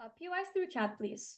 POIs through chat, please.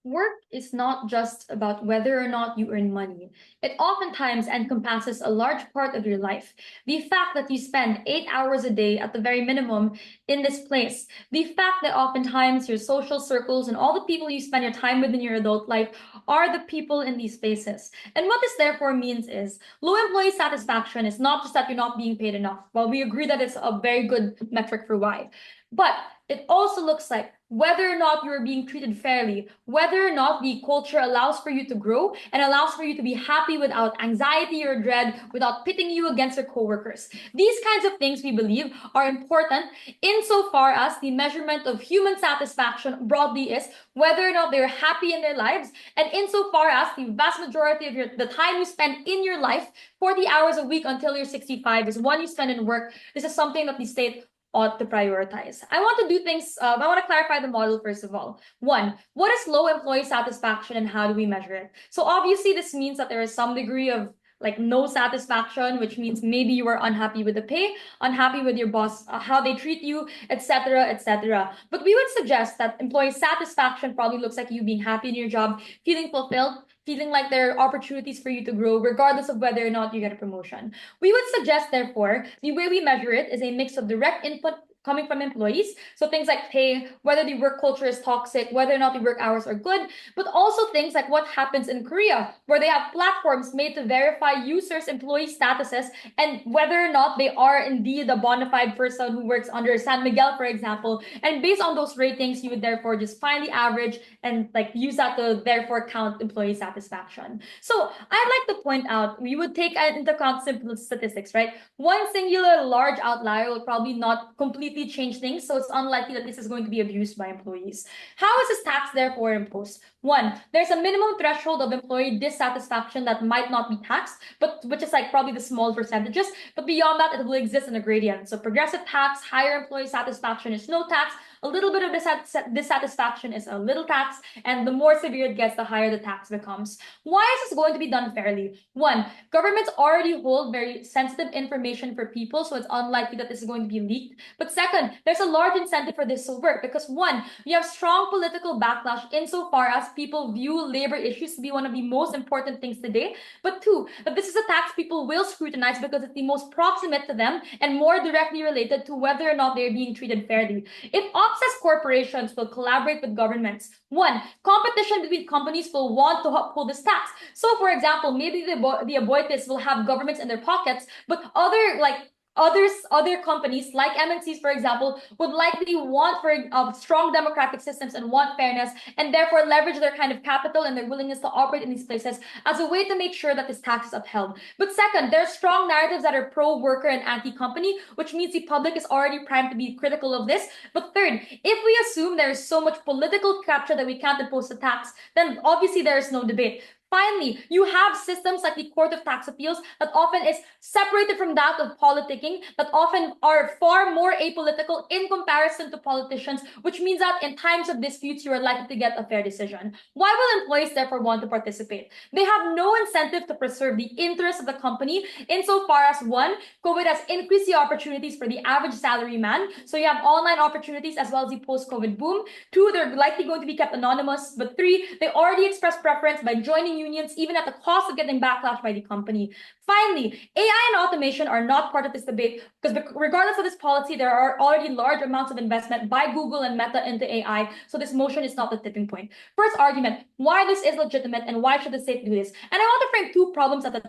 Work is not just about whether or not you earn money. It oftentimes encompasses a large part of your life. The fact that you spend 8 hours a day at the very minimum in this place, the fact that oftentimes your social circles and all the people you spend your time with in your adult life are the people in these spaces. And what this therefore means is low employee satisfaction is not just that you're not being paid enough. Well, we agree that it's a very good metric for why. But it also looks like whether or not you're being treated fairly, whether or not the culture allows for you to grow and allows for you to be happy without anxiety or dread, without pitting you against your coworkers. These kinds of things we believe are important insofar as the measurement of human satisfaction broadly is whether or not they're happy in their lives, and insofar as the vast majority of the time you spend in your life, 40 hours a week until you're 65 is one you spend in work. This is something that the state ought to prioritize. I want to do things, I want to clarify the model first of all. One, what is low employee satisfaction and how do we measure it? So obviously this means that there is some degree of like no satisfaction, which means maybe you are unhappy with the pay, unhappy with your boss, how they treat you, etc., etc. But we would suggest that employee satisfaction probably looks like you being happy in your job, feeling fulfilled, feeling like there are opportunities for you to grow, regardless of whether or not you get a promotion. We would suggest, therefore, the way we measure it is a mix of direct input coming from employees. So things like pay, whether the work culture is toxic, whether or not the work hours are good, but also things like what happens in Korea, where they have platforms made to verify users' employee statuses and whether or not they are indeed a bona fide person who works under San Miguel, for example. And based on those ratings, you would therefore just find the average and like use that to therefore count employee satisfaction. So I'd like to point out, we would take into account simple statistics, right? One singular large outlier will probably not completely change things, so it's unlikely that this is going to be abused by employees. How is this tax therefore imposed? One, there's a minimum threshold of employee dissatisfaction that might not be taxed, but which is like probably the small percentages, but beyond that, it will exist in a gradient. So progressive tax, higher employee satisfaction is no tax, a little bit of dissatisfaction is a little tax, and the more severe it gets, the higher the tax becomes. Why is this going to be done fairly? One, governments already hold very sensitive information for people, so it's unlikely that this is going to be leaked. But second, there's a large incentive for this to work because one, you have strong political backlash insofar as people view labor issues to be one of the most important things today. But two, that this is a tax people will scrutinize because it's the most proximate to them and more directly related to whether or not they're being treated fairly. It says corporations will collaborate with governments. One, competition between companies will want to uphold this tax. So, for example, maybe the Aboitists will have governments in their pockets, but other companies like MNCs, for example, would likely want for strong democratic systems and want fairness, and therefore leverage their kind of capital and their willingness to operate in these places as a way to make sure that this tax is upheld. But second, there are strong narratives that are pro-worker and anti-company, which means the public is already primed to be critical of this. But third, if we assume there is so much political capture that we can't impose a tax, then obviously there is no debate. Finally, you have systems like the Court of Tax Appeals that often is separated from that of politicking, that often are far more apolitical in comparison to politicians, which means that in times of disputes, you are likely to get a fair decision. Why will employees therefore want to participate? They have no incentive to preserve the interests of the company insofar as one, COVID has increased the opportunities for the average salary man. So you have online opportunities as well as the post-COVID boom. Two, they're likely going to be kept anonymous. But three, they already expressed preference by joining unions, even at the cost of getting backlash by the company. Finally, AI and automation are not part of this debate because regardless of this policy, there are already large amounts of investment by Google and Meta into AI, so this motion is not the tipping point. First argument, why this is legitimate and why should the state do this? And I want to frame two problems at the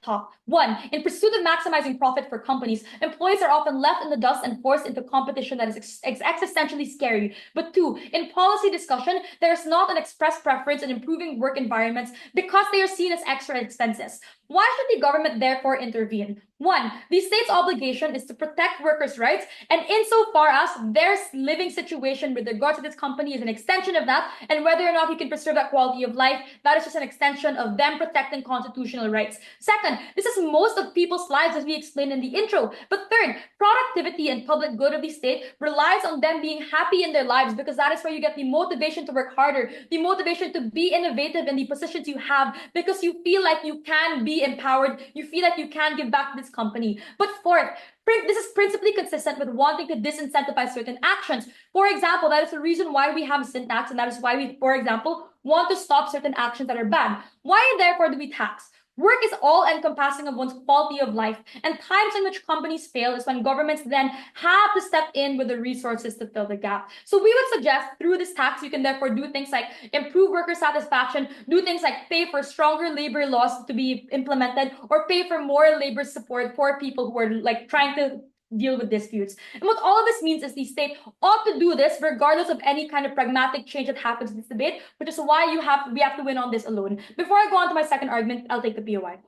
top. One, in pursuit of maximizing profit for companies, employees are often left in the dust and forced into competition that is existentially scary. But two, in policy discussion, there is not an express preference in improving work environments because they are seen as extra expenses. Why should the government therefore intervene? One, the state's obligation is to protect workers' rights, and insofar as their living situation with regard to this company is an extension of that, and whether or not you can preserve that quality of life, that is just an extension of them protecting constitutional rights. Second, this is most of people's lives, as we explained in the intro. But third, productivity and public good of the state relies on them being happy in their lives, because that is where you get the motivation to work harder, the motivation to be innovative in the positions you have, because you feel like you can be empowered, you feel like you can give back to this company. But fourth, this is principally consistent with wanting to disincentivize certain actions. For example, that is the reason why we have sin tax, and that is why we, for example, want to stop certain actions that are bad. Why, therefore, do we tax? Work is all-encompassing of one's quality of life, and times in which companies fail is when governments then have to step in with the resources to fill the gap. So we would suggest through this tax, you can therefore do things like improve worker satisfaction, do things like pay for stronger labor laws to be implemented, or pay for more labor support for people who are like trying to deal with disputes. And what all of this means is the state ought to do this regardless of any kind of pragmatic change that happens in this debate, which is why we have to win on this alone. Before I go on to my second argument, I'll take the POI.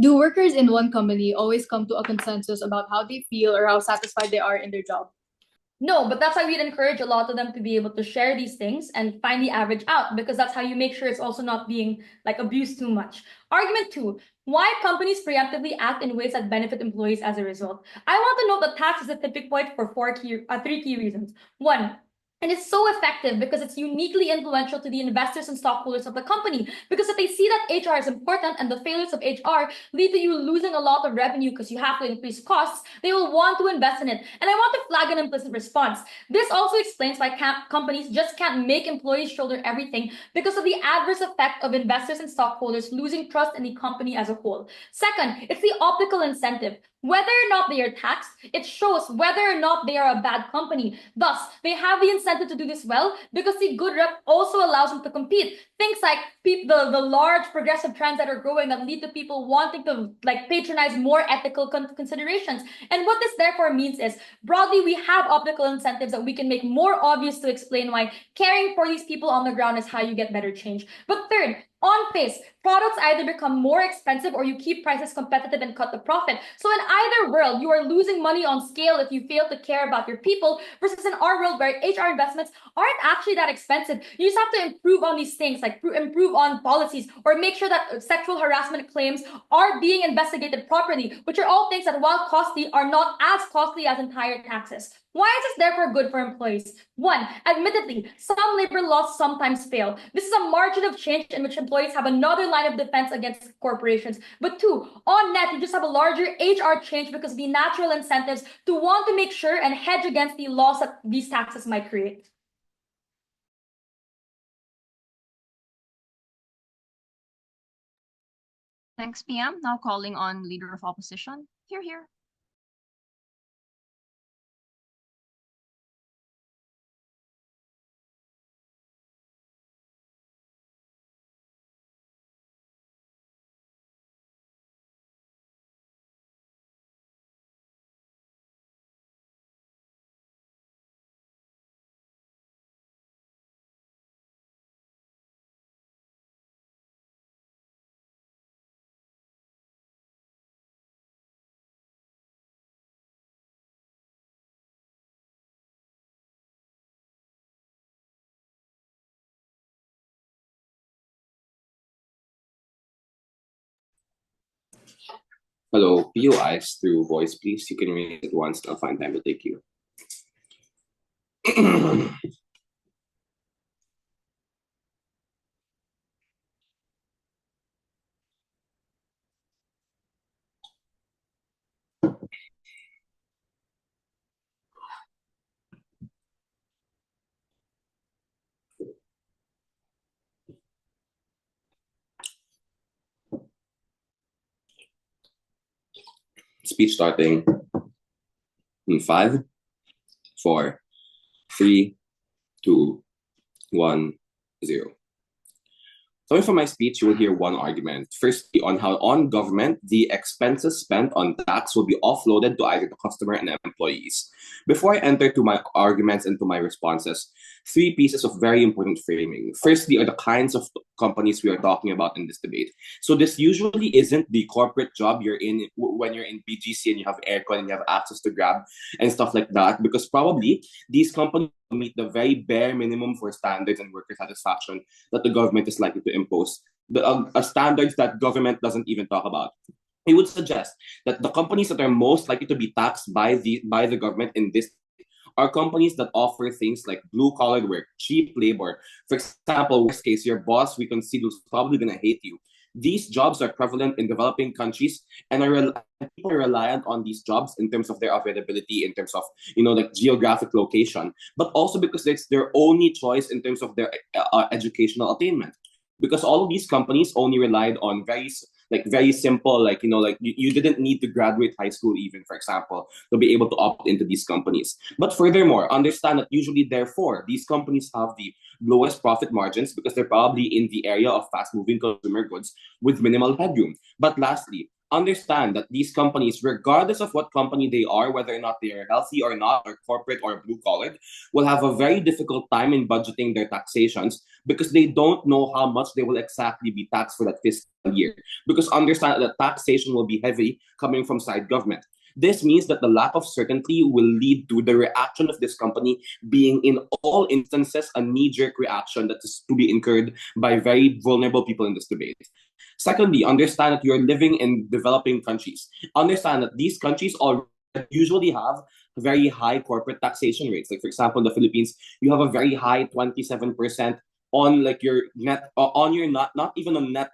Do workers in one company always come to a consensus about how they feel or how satisfied they are in their job? No, but that's why we'd encourage a lot of them to be able to share these things and find the average out, because that's how you make sure it's also not being like abused too much. Argument 2, why companies preemptively act in ways that benefit employees as a result. I want to note that tax is a tipping point for three key reasons. One, and it's so effective because it's uniquely influential to the investors and stockholders of the company. Because if they see that HR is important and the failures of HR lead to you losing a lot of revenue because you have to increase costs, they will want to invest in it. And I want to flag an implicit response. This also explains why companies just can't make employees shoulder everything because of the adverse effect of investors and stockholders losing trust in the company as a whole. Second, it's the optical incentive. Whether or not they are taxed, it shows whether or not they are a bad company. Thus, they have the incentive to do this well because the good rep also allows them to compete. Things like the large progressive trends that are growing that lead to people wanting to like patronize more ethical considerations. And what this therefore means is, broadly, we have optical incentives that we can make more obvious to explain why caring for these people on the ground is how you get better change. But third, on face, products either become more expensive or you keep prices competitive and cut the profit. So in either world, you are losing money on scale if you fail to care about your people, versus in our world where HR investments aren't actually that expensive. You just have to improve on these things, like improve on policies or make sure that sexual harassment claims are being investigated properly, which are all things that, while costly, are not as costly as entire taxes. Why is this therefore good for employees? One, admittedly, some labor laws sometimes fail. This is a margin of change in which employees have another line of defense against corporations. But two, on net, you just have a larger HR change because of the natural incentives to want to make sure and hedge against the loss that these taxes might create. Thanks, PM. Now calling on Leader of Opposition. Here. Hello, POIs through voice, please. You can raise it once, I'll find time to take you. Speech starting in 5, 4, 3, 2, 1, 0. So for my speech, you will hear one argument. Firstly, on how on government, the expenses spent on tax will be offloaded to either the customer and employees. Before I enter to my arguments and to my responses, 3 pieces of very important framing. Firstly are the kinds of companies we are talking about in this debate. So this usually isn't the corporate job you're in when you're in BGC and you have aircon and you have access to Grab and stuff like that, because probably these companies meet the very bare minimum for standards and worker satisfaction that the government is likely to impose. The standards that government doesn't even talk about. I would suggest that the companies that are most likely to be taxed by the government in this are companies that offer things like blue-collar work, cheap labor. For example, worst case, your boss, we consider, is probably going to hate you. These jobs are prevalent in developing countries, and people are reliant on these jobs in terms of their availability, in terms of like geographic location, but also because it's their only choice in terms of their educational attainment. Because all of these companies only relied on very simple, you didn't need to graduate high school even, for example, to be able to opt into these companies. But furthermore, understand that usually, therefore, these companies have the lowest profit margins because they're probably in the area of fast-moving consumer goods with minimal headroom. But lastly, understand that these companies, regardless of what company they are, whether or not they are healthy or not, or corporate or blue-collar, will have a very difficult time in budgeting their taxations because they don't know how much they will exactly be taxed for that fiscal year. Because understand that taxation will be heavy coming from side government. This means that the lack of certainty will lead to the reaction of this company being, in all instances, a knee-jerk reaction that is to be incurred by very vulnerable people in this debate. Secondly, understand that you're living in developing countries. Understand that these countries usually have very high corporate taxation rates. Like, for example, in the Philippines, you have a very high 27% on your net, on your not even on net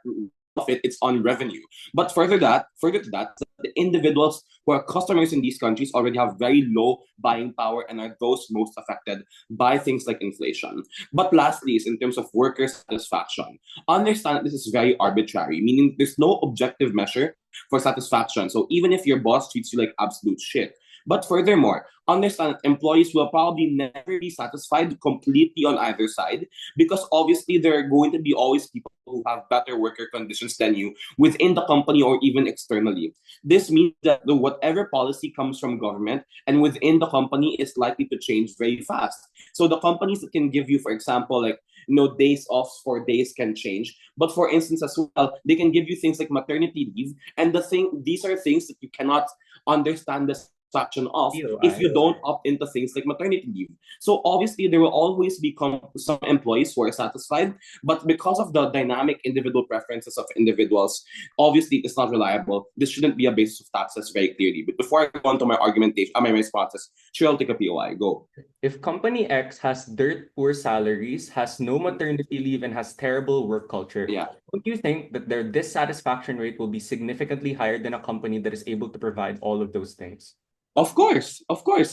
profit, it's on revenue. But further to that, the individuals who are customers in these countries already have very low buying power and are those most affected by things like inflation. But lastly is in terms of worker satisfaction. Understand that this is very arbitrary, meaning there's no objective measure for satisfaction. So even if your boss treats you like absolute shit, but furthermore, understand that employees will probably never be satisfied completely on either side, because obviously there are going to be always people who have better worker conditions than you within the company or even externally. This means that whatever policy comes from government and within the company is likely to change very fast. So the companies that can give you, for example, days off for days can change. But for instance, as well, they can give you things like maternity leave. And these are things that you cannot understand the satisfaction of if you don't opt into things like maternity leave. So obviously there will always be some employees who are satisfied, but because of the dynamic individual preferences of individuals, obviously it's not reliable. This shouldn't be a basis of taxes very clearly. But before I go on to my argumentation, my responses, Cheryl, take a POI. Go. If company X has dirt poor salaries, has no maternity leave, and has terrible work culture, don't you think that their dissatisfaction rate will be significantly higher than a company that is able to provide all of those things? Of course.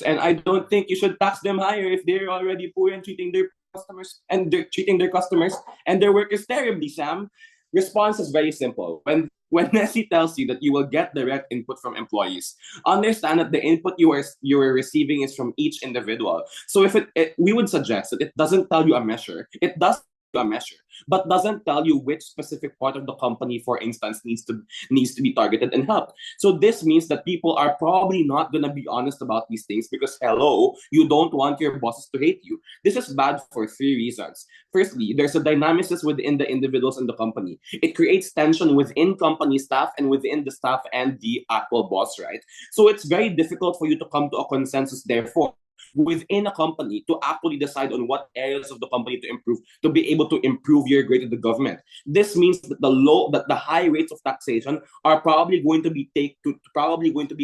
And I don't think you should tax them higher if they're already poor and treating their customers and their workers terribly, Sam. Response is very simple. When Nessie tells you that you will get direct input from employees, understand that the input you are receiving is from each individual. So if we would suggest that it doesn't tell you a measure. It does a measure, but doesn't tell you which specific part of the company, for instance, needs to be targeted and helped. So this means that people are probably not going to be honest about these things because, hello, you don't want your bosses to hate you. This is bad for 3 reasons. Firstly, there's a dynamics within the individuals in the company. It creates tension within company staff and within the staff and the actual boss, right? So it's very difficult for you to come to a consensus, therefore, within a company to actually decide on what areas of the company to improve to be able to improve your grade to the government. This means that the high rates of taxation are probably going to be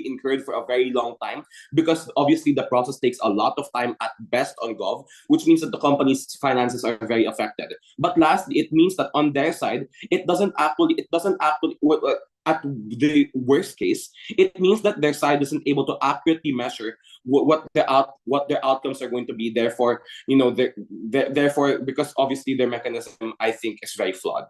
incurred for a very long time, because obviously the process takes a lot of time at best on gov, which means that the company's finances are very affected. But lastly, it means that on their side, it doesn't actually at the worst case, it means that their side isn't able to accurately measure what their outcomes are going to be. Therefore, therefore, because obviously their mechanism, I think, is very flawed.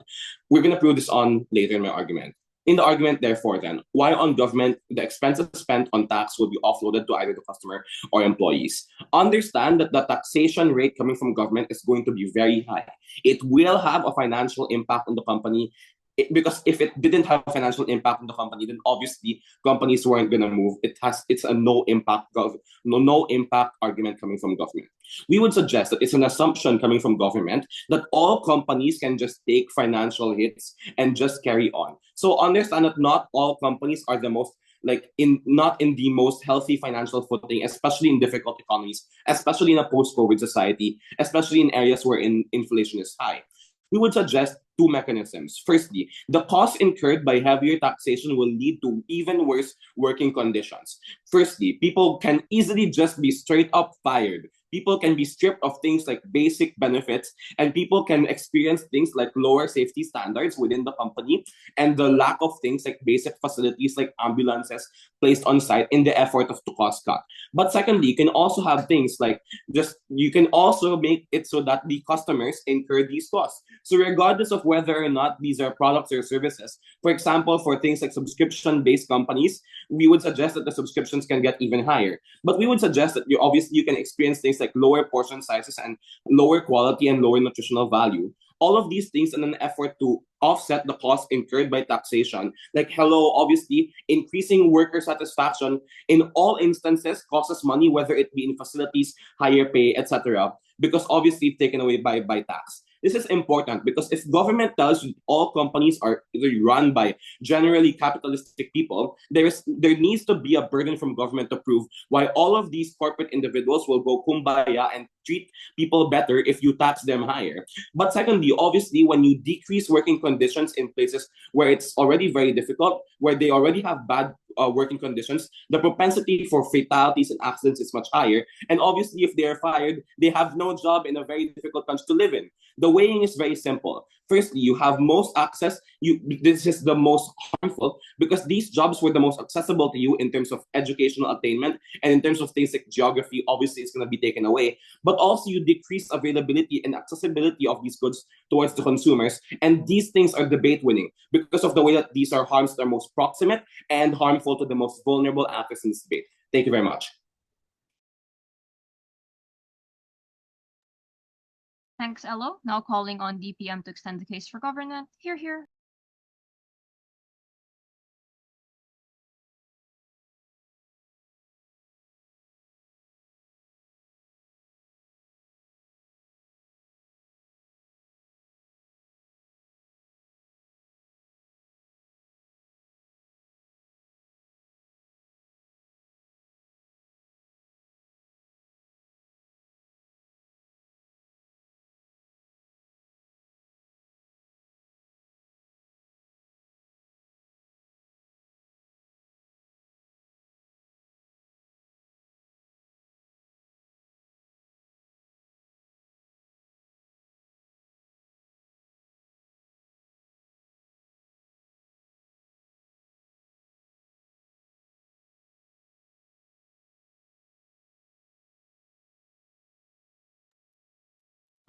We're going to prove this on later in my argument. In the argument, therefore, then, why on government the expenses spent on tax will be offloaded to either the customer or employees? Understand that the taxation rate coming from government is going to be very high. It will have a financial impact on the company. because if it didn't have financial impact on the company, then obviously companies weren't gonna move. It's a no impact argument coming from government. We would suggest that it's an assumption coming from government that all companies can just take financial hits and just carry on. So understand that not all companies are the most not in the most healthy financial footing, especially in difficult economies, especially in a post-COVID society, especially in areas where inflation is high. We would suggest two mechanisms. Firstly, the cost incurred by heavier taxation will lead to even worse working conditions. Firstly, people can easily just be straight up fired. People can be stripped of things like basic benefits, and people can experience things like lower safety standards within the company and the lack of things like basic facilities like ambulances placed on site in the effort of to cost cut. But secondly, you can also have things like you can also make it so that the customers incur these costs. So regardless of whether or not these are products or services, for example, for things like subscription-based companies, we would suggest that the subscriptions can get even higher. But we would suggest that you can experience things like lower portion sizes and lower quality and lower nutritional value. All of these things in an effort to offset the cost incurred by taxation. Obviously, increasing worker satisfaction in all instances costs money, whether it be in facilities, higher pay, etc. Because obviously it's taken away by tax. This is important because if government tells you all companies are run by generally capitalistic people, there needs to be a burden from government to prove why all of these corporate individuals will go kumbaya and treat people better if you tax them higher. But secondly, obviously, when you decrease working conditions in places where it's already very difficult, where they already have bad working conditions, the propensity for fatalities and accidents is much higher. And obviously, if they are fired, they have no job in a very difficult country to live in. The weighing is very simple. Firstly, you have most access. This is the most harmful because these jobs were the most accessible to you in terms of educational attainment and in terms of things like geography. Obviously, it's going to be taken away. But also, you decrease availability and accessibility of these goods towards the consumers. And these things are debate winning because of the way that these are harms that are most proximate and harmful to the most vulnerable actors in this debate. Thank you very much. Thanks, Elo. Now calling on DPM to extend the case for government. Hear, hear.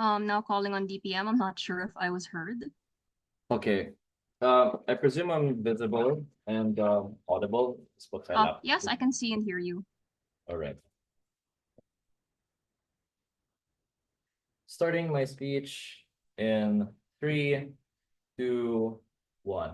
Now calling on DPM. I'm not sure if I was heard. Okay. I presume I'm visible and audible. Yes, I can see and hear you. All right. Starting my speech in 3, 2, 1.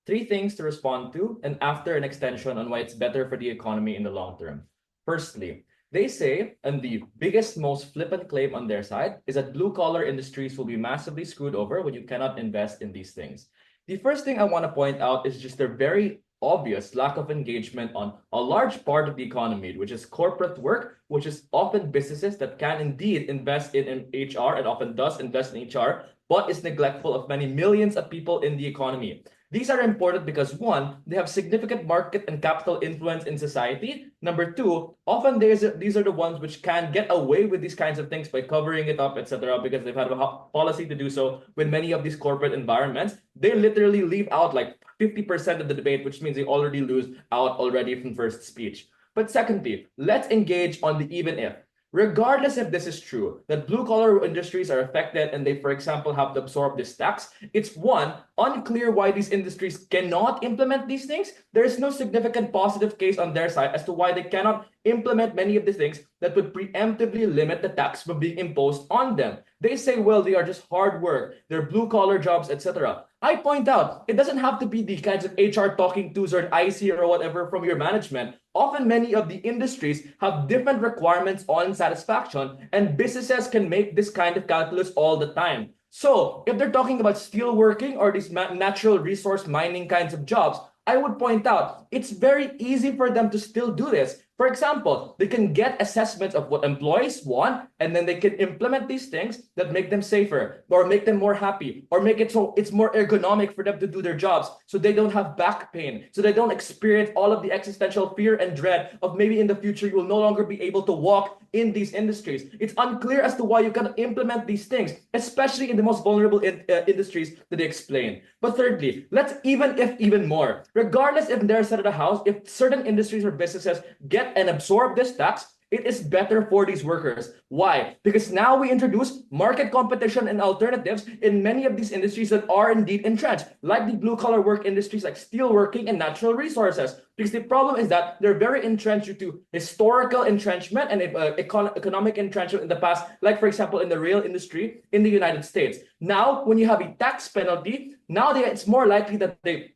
3 things to respond to and after an extension on why it's better for the economy in the long term. Firstly, they say, and the biggest, most flippant claim on their side, is that blue-collar industries will be massively screwed over when you cannot invest in these things. The first thing I want to point out is just their very obvious lack of engagement on a large part of the economy, which is corporate work, which is often businesses that can indeed invest in HR and often does invest in HR, but is neglectful of many millions of people in the economy. These are important because 1, they have significant market and capital influence in society. Number 2, often these are the ones which can get away with these kinds of things by covering it up, etc., because they've had a policy to do so with many of these corporate environments. They literally leave out like 50% of the debate, which means they already lose out already from first speech. But secondly, let's engage on the even if. Regardless if this is true, that blue-collar industries are affected and they, for example, have to absorb this tax, it's 1, unclear why these industries cannot implement these things. There is no significant positive case on their side as to why they cannot implement many of the things that would preemptively limit the tax from being imposed on them. They say, well, they are just hard work, they're blue-collar jobs, etc. I point out it doesn't have to be the kinds of HR talking tos or an IC or whatever from your management. Often, many of the industries have different requirements on satisfaction, and businesses can make this kind of calculus all the time. So, if they're talking about steel working or these natural resource mining kinds of jobs, I would point out it's very easy for them to still do this. For example, they can get assessments of what employees want, and then they can implement these things that make them safer, or make them more happy, or make it so it's more ergonomic for them to do their jobs, so they don't have back pain, so they don't experience all of the existential fear and dread of maybe in the future you will no longer be able to walk in these industries. It's unclear as to why you cannot implement these things, especially in the most vulnerable industries that they explain. But thirdly, let's even more. Regardless if they're set at a house, if certain industries or businesses get and absorb this tax, it is better for these workers. Why? Because now we introduce market competition and alternatives in many of these industries that are indeed entrenched, like the blue-collar work industries like steelworking and natural resources. Because the problem is that they're very entrenched due to historical entrenchment and economic entrenchment in the past, like for example in the rail industry in the United States. Now, when you have a tax penalty, now it's more likely that they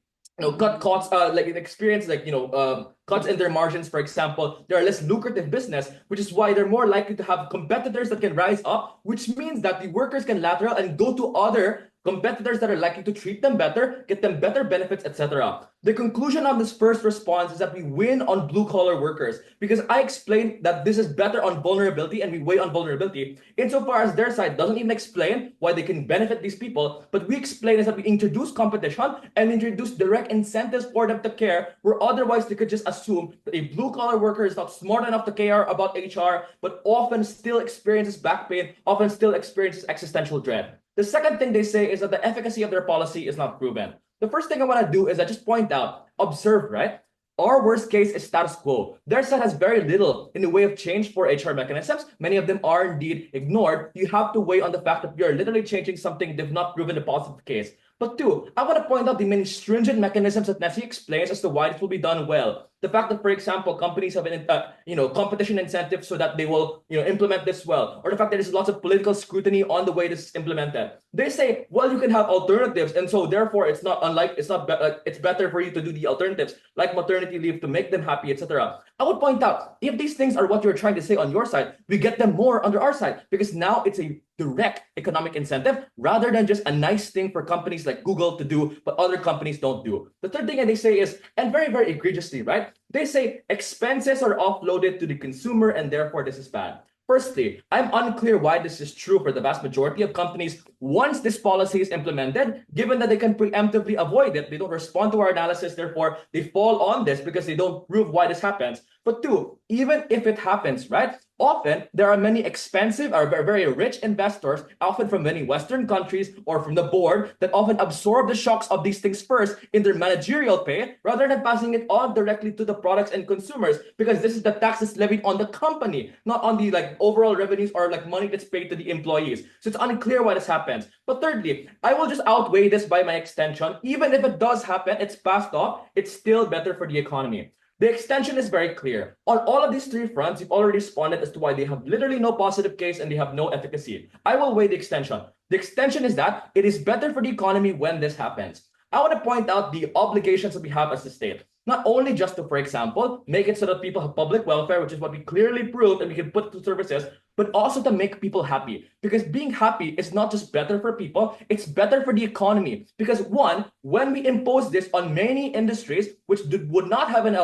cut costs, like experience, cuts in their margins, for example. They're a less lucrative business, which is why they're more likely to have competitors that can rise up, which means that the workers can lateral and go to other competitors that are likely to treat them better, get them better benefits, etc. The conclusion of this first response is that we win on blue-collar workers, because I explained that this is better on vulnerability and we weigh on vulnerability, insofar as their side doesn't even explain why they can benefit these people, but we explain is that we introduce competition and introduce direct incentives for them to care, where otherwise they could just assume that a blue-collar worker is not smart enough to care about HR, but often still experiences back pain, often still experiences existential dread. The second thing they say is that the efficacy of their policy is not proven. The first thing I want to do is I just point out, observe, right? Our worst case is status quo. Their side has very little in the way of change for HR mechanisms. Many of them are indeed ignored. You have to weigh on the fact that we are literally changing something they've not proven the positive case. But two, I want to point out the many stringent mechanisms that Nessie explains as to why this will be done well. The fact that, for example, companies have an competition incentives so that they will implement this well, or the fact that there's lots of political scrutiny on the way this is implemented. They say, well, you can have alternatives, and so therefore it's better for you to do the alternatives like maternity leave to make them happy, etc. I would point out, if these things are what you're trying to say on your side, we get them more under our side, because now it's a direct economic incentive rather than just a nice thing for companies like Google to do, but other companies don't do. The third thing that they say is, and very, very egregiously, right? They say expenses are offloaded to the consumer and therefore this is bad. Firstly, I'm unclear why this is true for the vast majority of companies once this policy is implemented, given that they can preemptively avoid it. They don't respond to our analysis, therefore they fall on this because they don't prove why this happens. But two, even if it happens, right? Often, there are many expensive or very rich investors, often from many Western countries or from the board, that often absorb the shocks of these things first in their managerial pay, rather than passing it on directly to the products and consumers, because this is the taxes levied on the company, not on the overall revenues or money that's paid to the employees. So it's unclear why this happens. But thirdly, I will just outweigh this by my extension. Even if it does happen, it's passed off, it's still better for the economy. The extension is very clear. On all of these three fronts, you've already responded as to why they have literally no positive case and they have no efficacy. I will weigh the extension. The extension is that it is better for the economy when this happens. I want to point out the obligations that we have as a state. Not only just to, for example, make it so that people have public welfare, which is what we clearly proved and we can put to services, but also to make people happy. Because being happy is not just better for people, it's better for the economy. Because one, when we impose this on many industries, which would not have an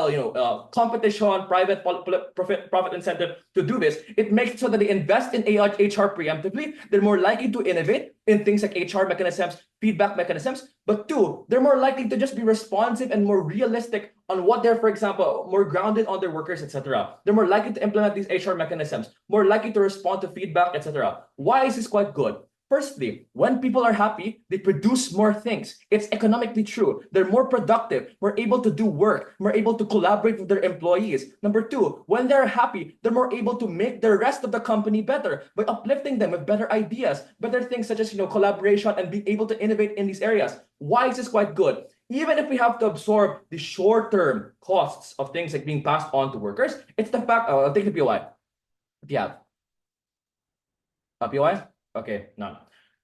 competition, private profit incentive to do this, it makes it so that they invest in HR preemptively. They're more likely to innovate in things like HR mechanisms, feedback mechanisms. But two, they're more likely to just be responsive and more realistic on what they're, for example, more grounded on their workers, etc. They're more likely to implement these HR mechanisms, more likely to respond to feedback, etc. Why is this quite good? Firstly, when people are happy, they produce more things. It's economically true. They're more productive, more able to do work, more able to collaborate with their employees. Number two, when they're happy, they're more able to make the rest of the company better by uplifting them with better ideas, better things such as collaboration and being able to innovate in these areas. Why is this quite good? Even if we have to absorb the short-term costs of things like being passed on to workers, it's the fact. I'll take the POI. Yeah. POI? Okay, none.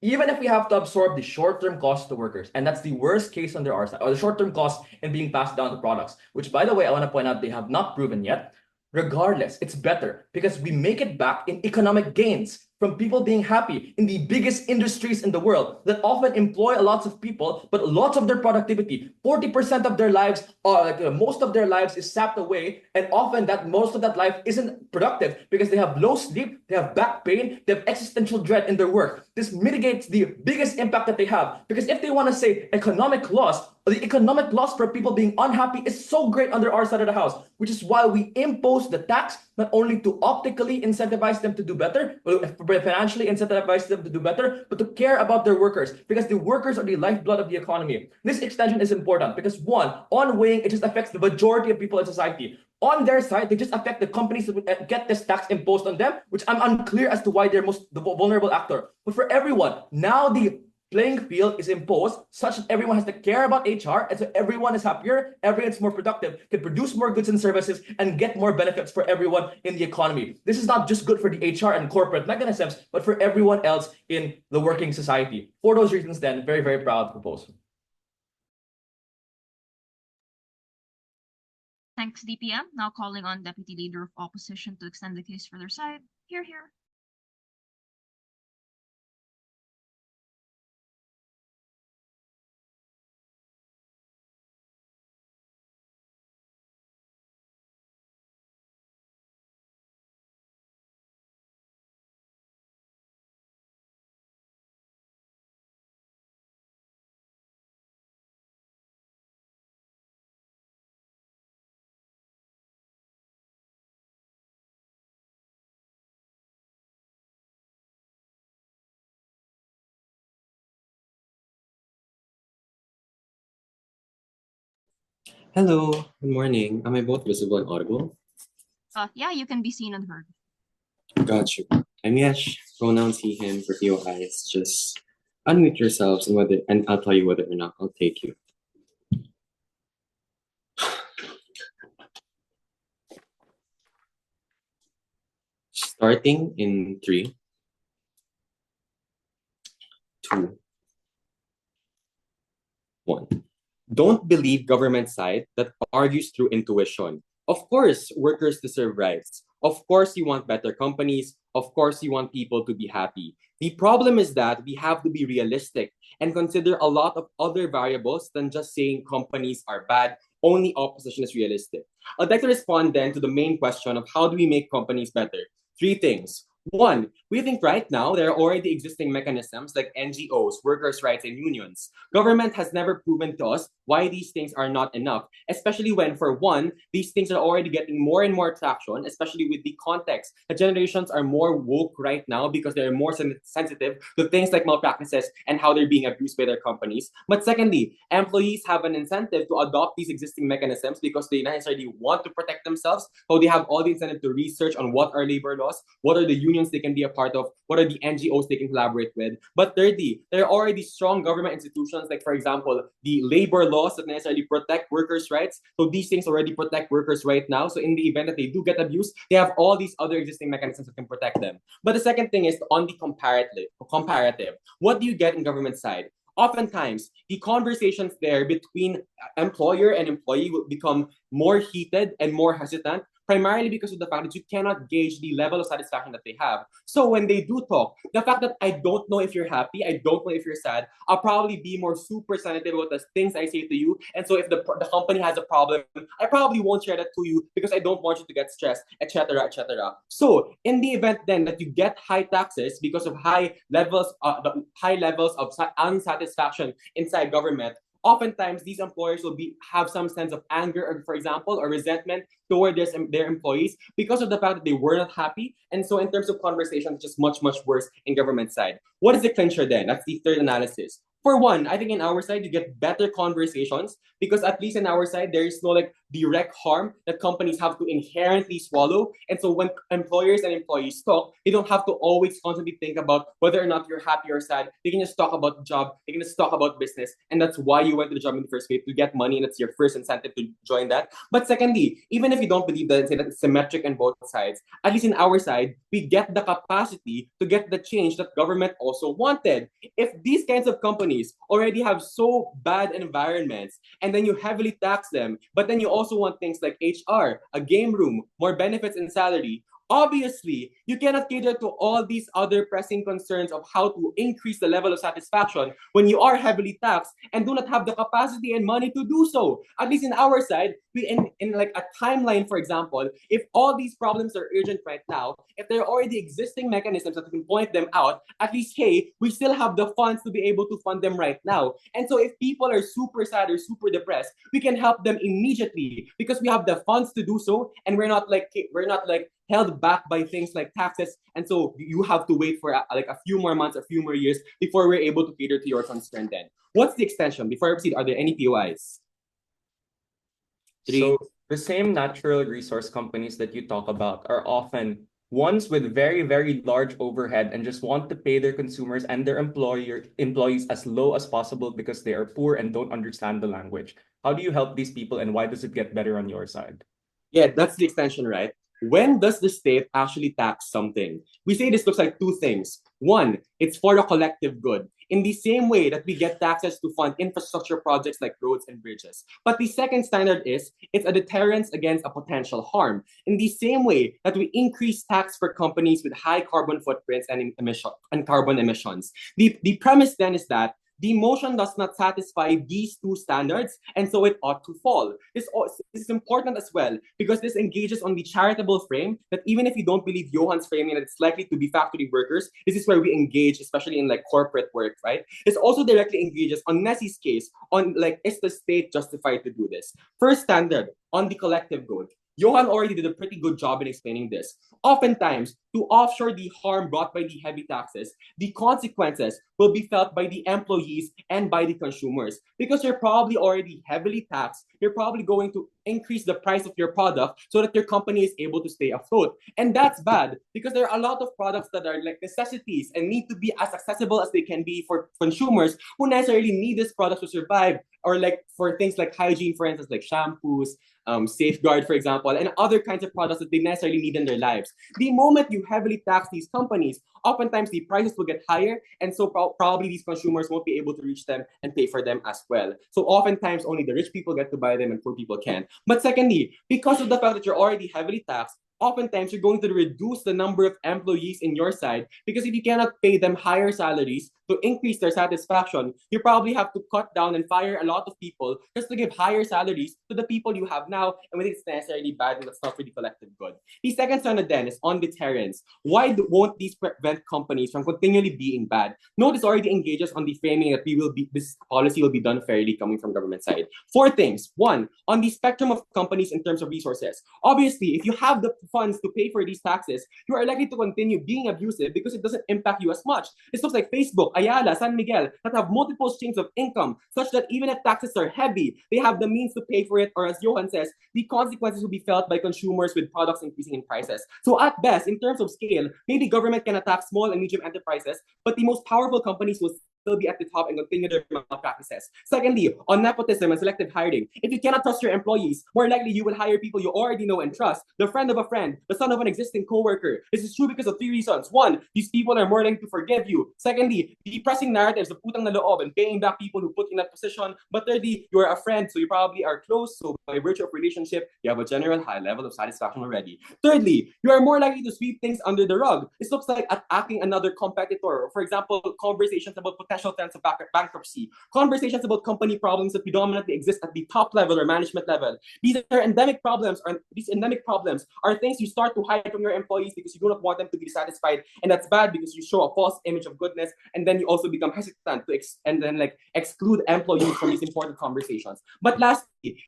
even if we have to absorb the short-term cost to workers, and that's the worst case under our side, or the short-term cost in being passed down to products, which, by the way, I want to point out they have not proven yet. Regardless, it's better because we make it back in economic gains from people being happy in the biggest industries in the world that often employ lots of people, but lots of their productivity, 40% of their lives, most of their lives is sapped away, and often that most of that life isn't productive because they have low sleep, they have back pain, they have existential dread in their work. This mitigates the biggest impact that they have because if they want to say economic loss, the economic loss for people being unhappy is so great under our side of the house, which is why we impose the tax not only to optically incentivize them to do better, but financially incentivize them to do better, but to care about their workers because the workers are the lifeblood of the economy. This extension is important because one, on weighing, it just affects the majority of people in society. On their side, they just affect the companies that would get this tax imposed on them, which I'm unclear as to why they're the vulnerable actor. But for everyone, now the playing field is imposed such that everyone has to care about HR, and so everyone is happier, everyone's more productive, can produce more goods and services, and get more benefits for everyone in the economy. This is not just good for the HR and corporate mechanisms, but for everyone else in the working society. For those reasons, then, very, very proud to propose. Thanks, DPM. Now calling on Deputy Leader of Opposition to extend the case for their side. Here. Hello, good morning. Am I both visible and audible? Yeah, you can be seen and heard. Got you. I'm Yesh. Go now and see him for POIs. Just unmute yourselves and I'll tell you whether or not I'll take you. Starting in 3, 2, 1. Don't believe government side that argues through intuition. Of course, workers deserve rights. Of course, you want better companies. Of course, you want people to be happy. The problem is that we have to be realistic and consider a lot of other variables than just saying companies are bad. Only opposition is realistic. I'd like to respond then to the main question of how do we make companies better? 3 things. 1, we think right now there are already existing mechanisms like NGOs, workers' rights, and unions. Government has never proven to us why these things are not enough, especially when, for one, these things are already getting more and more traction, especially with the context. The generations are more woke right now because they're more sensitive to things like malpractices and how they're being abused by their companies. But secondly, employees have an incentive to adopt these existing mechanisms because they necessarily want to protect themselves, so they have all the incentive to research on what are labor laws, what are the unions they can be a part of, what are the NGOs they can collaborate with. But thirdly, there are already strong government institutions like, for example, the labor laws that necessarily protect workers' rights. So these things already protect workers right now. So in the event that they do get abused, they have all these other existing mechanisms that can protect them. But the second thing is on the comparative. What do you get in government side? Oftentimes, the conversations there between employer and employee will become more heated and more hesitant, primarily because of the fact that you cannot gauge the level of satisfaction that they have. So when they do talk, the fact that I don't know if you're happy, I don't know if you're sad, I'll probably be more super sensitive about the things I say to you. And so if the company has a problem, I probably won't share that to you because I don't want you to get stressed, etc., etc. So in the event then that you get high taxes because of high levels of unsatisfaction inside government, oftentimes these employers will have some sense of anger, or, for example, or resentment toward their employees because of the fact that they were not happy. And so in terms of conversation, it's just much, much worse in government side. What is the clincher then? That's the third analysis. For one, I think in our side, you get better conversations because at least in our side, there is no direct harm that companies have to inherently swallow. And so when employers and employees talk, they don't have to always constantly think about whether or not you're happy or sad. They can just talk about the job, they can just talk about business, and that's why you went to the job in the first place, to get money, and it's your first incentive to join that. But secondly, even if you don't believe that, say that it's symmetric on both sides, at least in our side, we get the capacity to get the change that government also wanted. If these kinds of companies already have so bad environments, and then you heavily tax them, but then you also want things like HR, a game room, more benefits and salary, obviously, you cannot cater to all these other pressing concerns of how to increase the level of satisfaction when you are heavily taxed and do not have the capacity and money to do so. At least in our side, we in like a timeline, for example, if all these problems are urgent right now, if there are already existing mechanisms that can point them out, at least, hey, we still have the funds to be able to fund them right now. And so if people are super sad or super depressed, we can help them immediately because we have the funds to do so, and we're not like held back by things like taxes, and so you have to wait for like a few more months, a few more years before we're able to cater to your concern. Then, what's the extension? Before I proceed, are there any POIs? So the same natural resource companies that you talk about are often ones with very, very large overhead and just want to pay their consumers and their employees as low as possible because they are poor and don't understand the language. How do you help these people, and why does it get better on your side? Yeah, that's the extension, right? When does the state actually tax something? We say this looks like two things. One, it's for a collective good, in the same way that we get taxes to fund infrastructure projects like roads and bridges. But the second standard is it's a deterrence against a potential harm, in the same way that we increase tax for companies with high carbon footprints and carbon emissions. The premise then is that the motion does not satisfy these two standards, and so it ought to fall. This is important as well because this engages on the charitable frame that even if you don't believe Johan's framing that it's likely to be factory workers, this is where we engage, especially in like corporate work, right? This also directly engages on Nessie's case on like, is the state justified to do this? First standard, on the collective good. Johan already did a pretty good job in explaining this. Oftentimes, to offshore the harm brought by the heavy taxes, the consequences will be felt by the employees and by the consumers. Because you're probably already heavily taxed, you're probably going to increase the price of your product so that your company is able to stay afloat. And that's bad because there are a lot of products that are like necessities and need to be as accessible as they can be for consumers who necessarily need this product to survive, or like for things like hygiene, for instance, like shampoos, Safeguard, for example, and other kinds of products that they necessarily need in their lives. The moment you heavily tax these companies, oftentimes the prices will get higher, and so probably these consumers won't be able to reach them and pay for them as well. So oftentimes only the rich people get to buy them and poor people can. But secondly, because of the fact that you're already heavily taxed, oftentimes you're going to reduce the number of employees in your side, because if you cannot pay them higher salaries to increase their satisfaction, you probably have to cut down and fire a lot of people just to give higher salaries to the people you have now, and we think it's necessarily bad and that's not for the collective good. The second standard then is on deterrence. Why won't these prevent companies from continually being bad? Notice already engages on the framing that this policy will be done fairly coming from government side. Four things. One, on the spectrum of companies in terms of resources. Obviously, if you have the funds to pay for these taxes, you are likely to continue being abusive because it doesn't impact you as much. This looks like Facebook, Ayala, San Miguel, that have multiple streams of income, such that even if taxes are heavy, they have the means to pay for it, or as Johan says, the consequences will be felt by consumers with products increasing in prices. So at best, in terms of scale, maybe government can attack small and medium enterprises, but the most powerful companies will still be at the top and continue their malpractices. Secondly, on nepotism and selective hiring, if you cannot trust your employees, more likely you will hire people you already know and trust, the friend of a friend, the son of an existing coworker. This is true because of three reasons. One, these people are more likely to forgive you. Secondly, the depressing narratives of putang na loob and paying back people who put you in that position. But thirdly, you are a friend, so you probably are close, so by virtue of relationship, you have a general high level of satisfaction already. Thirdly, you are more likely to sweep things under the rug. This looks like attacking another competitor. For example, conversations about potential terms of bankruptcy, conversations about company problems that predominantly exist at the top level or management level. These are endemic problems, these endemic problems are things you start to hide from your employees because you do not want them to be satisfied, and that's bad because you show a false image of goodness, and then you also become hesitant to exclude employees from these important conversations. But lastly,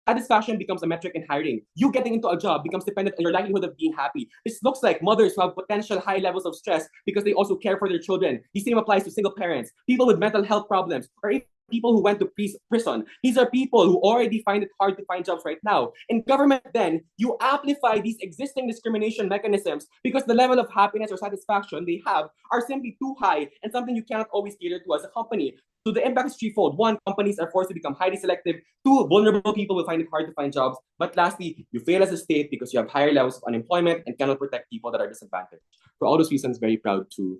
satisfaction becomes a metric in hiring. You getting into a job becomes dependent on your likelihood of being happy. This looks like mothers who have potential high levels of stress because they also care for their children. The same applies to single parents, people with mental health problems, or even people who went to prison. These are people who already find it hard to find jobs right now. In government, then, you amplify these existing discrimination mechanisms because the level of happiness or satisfaction they have are simply too high and something you cannot always cater to as a company. So the impact is threefold. One, companies are forced to become highly selective. Two, vulnerable people will find it hard to find jobs. But lastly, you fail as a state because you have higher levels of unemployment and cannot protect people that are disadvantaged. For all those reasons, very proud to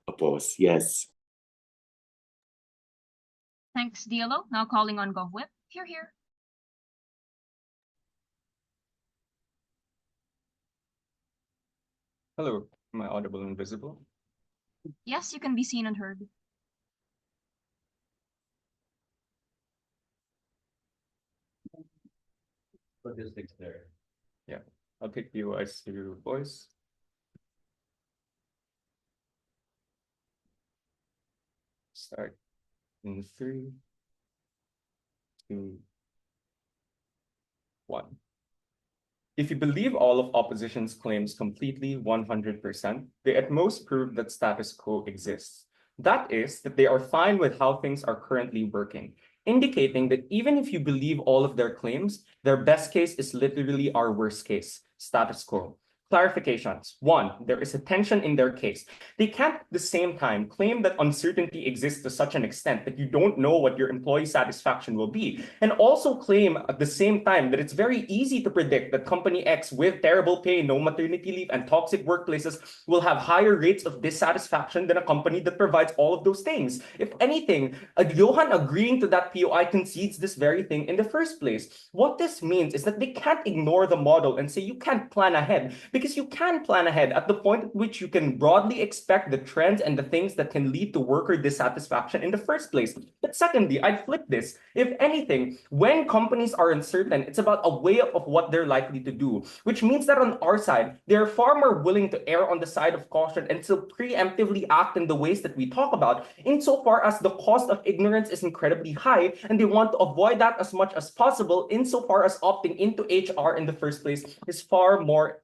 oppose. Yes. Thanks, DLO. Now calling on GovWhip. Here. Hello, am I audible and visible? Yes, you can be seen and heard. Logistics there. Yeah, I'll take you as your voice. Start in 3, 2, 1. If you believe all of opposition's claims completely 100%, they at most prove that status quo exists. That is, that they are fine with how things are currently working, indicating that even if you believe all of their claims, their best case is literally our worst case, status quo. Clarifications. 1, there is a tension in their case. They can't at the same time claim that uncertainty exists to such an extent that you don't know what your employee satisfaction will be, and also claim at the same time that it's very easy to predict that company X with terrible pay, no maternity leave, and toxic workplaces will have higher rates of dissatisfaction than a company that provides all of those things. If anything, Johan agreeing to that POI concedes this very thing in the first place. What this means is that they can't ignore the model and say you can't plan ahead, because you can plan ahead at the point at which you can broadly expect the trends and the things that can lead to worker dissatisfaction in the first place. But secondly, I'd flip this. If anything, when companies are uncertain, it's about a way of what they're likely to do, which means that on our side, they're far more willing to err on the side of caution and to preemptively act in the ways that we talk about, insofar as the cost of ignorance is incredibly high, and they want to avoid that as much as possible, insofar as opting into HR in the first place is far more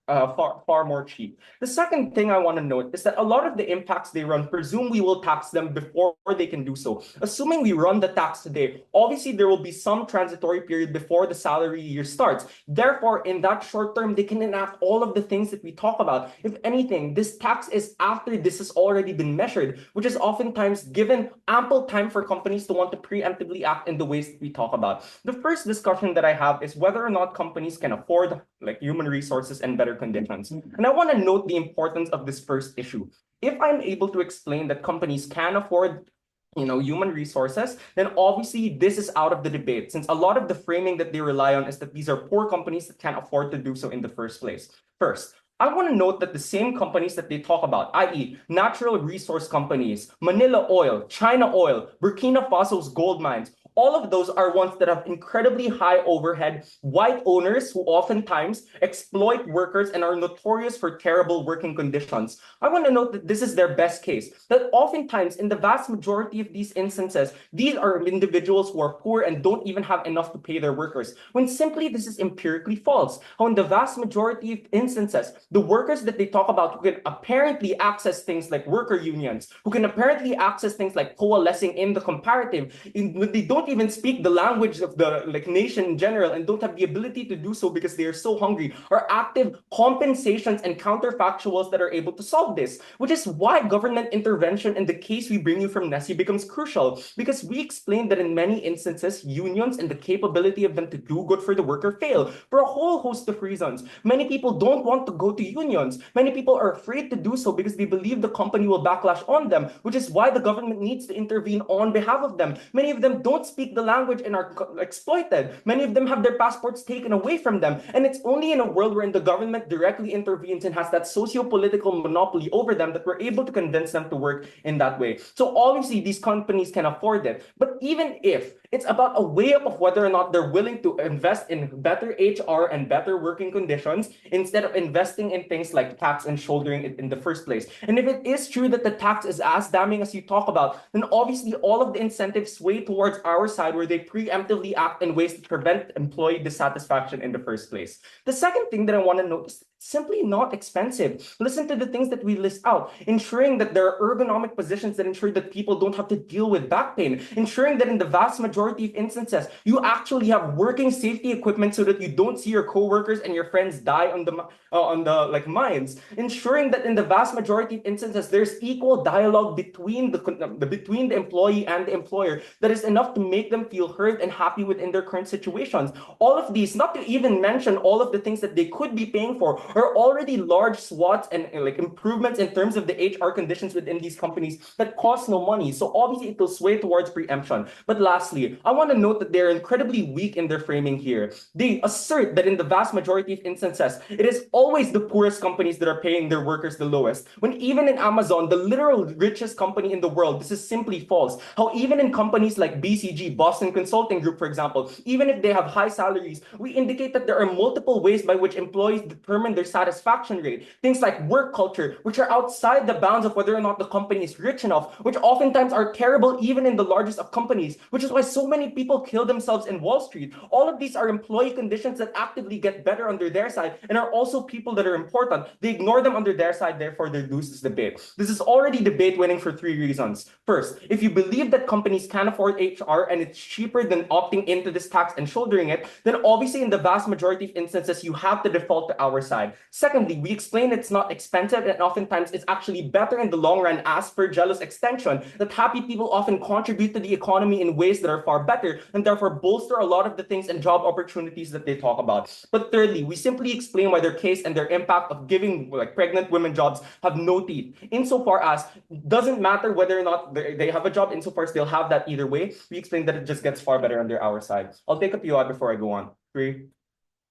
cheap. The second thing I want to note is that a lot of the impacts they run presume we will tax them before they can do so. Assuming we run the tax today, obviously there will be some transitory period before the salary year starts. Therefore, in that short term, they can enact all of the things that we talk about. If anything, this tax is after this has already been measured, which is oftentimes given ample time for companies to want to preemptively act in the ways that we talk about. The first discussion that I have is whether or not companies can afford human resources and better conditions. And I want to note the importance of this first issue. If I'm able to explain that companies can afford human resources, then obviously this is out of the debate, since a lot of the framing that they rely on is that these are poor companies that can't afford to do so in the first place. First, I want to note that the same companies that they talk about, i.e. natural resource companies, Manila Oil, China Oil, Burkina Faso's gold mines, all of those are ones that have incredibly high overhead, white owners who oftentimes exploit workers and are notorious for terrible working conditions. I want to note that this is their best case, that oftentimes in the vast majority of these instances, these are individuals who are poor and don't even have enough to pay their workers, when simply this is empirically false. How in the vast majority of instances, the workers that they talk about who can apparently access things like worker unions, who can apparently access things like coalescing in the comparative, when they don't even speak the language of the nation in general and don't have the ability to do so because they are so hungry, are active compensations and counterfactuals that are able to solve this, which is why government intervention in the case we bring you from NESI becomes crucial, because we explained that in many instances, unions and the capability of them to do good for the worker fail for a whole host of reasons. Many people don't want to go to unions. Many people are afraid to do so because they believe the company will backlash on them, which is why the government needs to intervene on behalf of them. Many of them don't speak the language and are exploited. Many of them have their passports taken away from them. And it's only in a world wherein the government directly intervenes and has that socio-political monopoly over them that we're able to convince them to work in that way. So obviously these companies can afford it. But even if it's about a way up of whether or not they're willing to invest in better HR and better working conditions instead of investing in things like tax and shouldering it in the first place. And if it is true that the tax is as damning as you talk about, then obviously all of the incentives sway towards our side, where they preemptively act in ways to prevent employee dissatisfaction in the first place. The second thing that I want to note is Simply not expensive. Listen to the things that we list out. Ensuring that there are ergonomic positions that ensure that people don't have to deal with back pain. Ensuring that in the vast majority of instances, you actually have working safety equipment so that you don't see your coworkers and your friends die on the mines. Ensuring that in the vast majority of instances, there's equal dialogue between the employee and the employer that is enough to make them feel heard and happy within their current situations. All of these, not to even mention all of the things that they could be paying for, are already large swaths and like improvements in terms of the HR conditions within these companies that cost no money. So obviously it will sway towards preemption. But lastly, I want to note that they're incredibly weak in their framing here. They assert that in the vast majority of instances, it is always the poorest companies that are paying their workers the lowest. When even in Amazon, the literal richest company in the world, this is simply false. How even in companies like BCG, Boston Consulting Group, for example, even if they have high salaries, we indicate that there are multiple ways by which employees determine their satisfaction rate. Things like work culture, which are outside the bounds of whether or not the company is rich enough, which oftentimes are terrible even in the largest of companies, which is why so many people kill themselves in Wall Street. All of these are employee conditions that actively get better under their side and are also people that are important. They ignore them under their side, therefore they lose this debate. This is already debate winning for 3 reasons. First, if you believe that companies can afford HR and it's cheaper than opting into this tax and shouldering it, then obviously in the vast majority of instances, you have to default to our side. Secondly, we explain it's not expensive and oftentimes it's actually better in the long run as per Jello's extension, that happy people often contribute to the economy in ways that are far better and therefore bolster a lot of the things and job opportunities that they talk about. But thirdly, we simply explain why their case and their impact of giving like pregnant women jobs have no teeth. Insofar as doesn't matter whether or not they have a job, insofar as they'll have that either way, we explain that it just gets far better under our side. I'll take a POI before I go on. 3,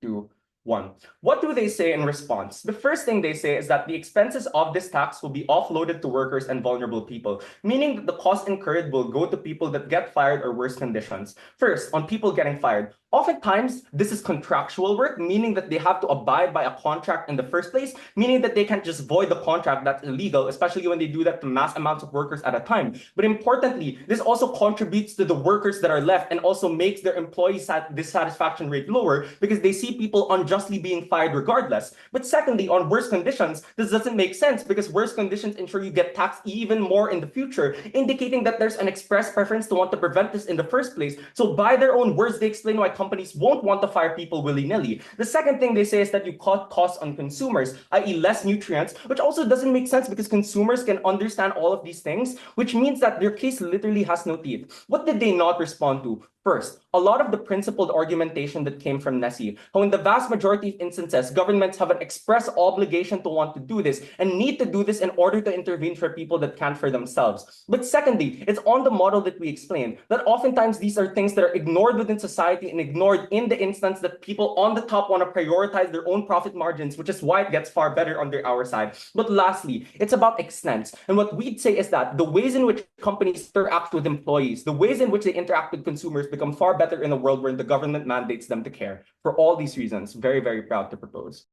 2, 1. What do they say in response? The first thing they say is that the expenses of this tax will be offloaded to workers and vulnerable people, meaning that the cost incurred will go to people that get fired or worse conditions. First, on people getting fired. Oftentimes, this is contractual work, meaning that they have to abide by a contract in the first place, meaning that they can't just void the contract. That's illegal, especially when they do that to mass amounts of workers at a time. But importantly, this also contributes to the workers that are left and also makes their employee dissatisfaction rate lower because they see people unjustly being fired regardless. But secondly, on worse conditions, this doesn't make sense because worse conditions ensure you get taxed even more in the future, indicating that there's an express preference to want to prevent this in the first place. So by their own words, they explain why companies won't want to fire people willy-nilly. The second thing they say is that you cut costs on consumers, i.e. less nutrients, which also doesn't make sense because consumers can understand all of these things, which means that their case literally has no teeth. What did they not respond to? First, a lot of the principled argumentation that came from Nessie, how in the vast majority of instances, governments have an express obligation to want to do this and need to do this in order to intervene for people that can't for themselves. But secondly, it's on the model that we explained, that oftentimes these are things that are ignored within society and ignored in the instance that people on the top want to prioritize their own profit margins, which is why it gets far better under our side. But lastly, it's about extents. And what we'd say is that the ways in which companies interact with employees, the ways in which they interact with consumers become far better in a world where the government mandates them to care. For all these reasons, very, very proud to propose.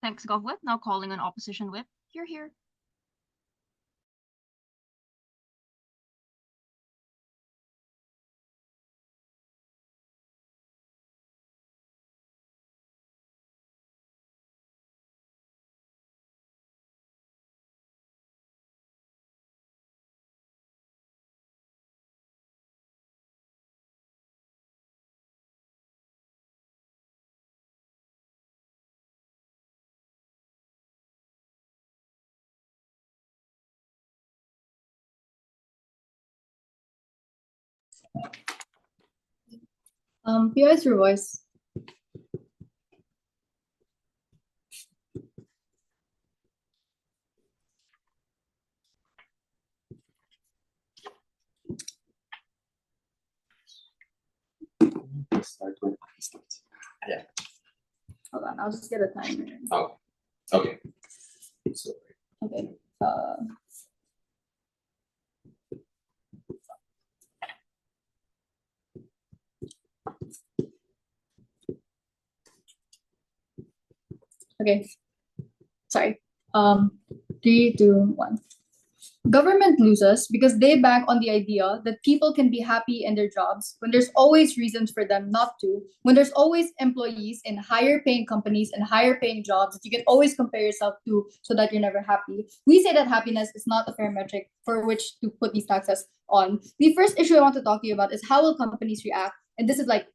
Thanks, GovWhip. Now calling on Opposition Whip. Here. Pia, is your voice? Start when I start. Yeah. Hold on, I'll just get a timer. Oh, okay. So, Okay. Okay. Sorry. 3, 2, 1. Government loses because they bank on the idea that people can be happy in their jobs when there's always reasons for them not to, when there's always employees in higher paying companies and higher paying jobs that you can always compare yourself to so that you're never happy. We say that happiness is not a fair metric for which to put these taxes on. The first issue I want to talk to you about is how will companies react, and this is like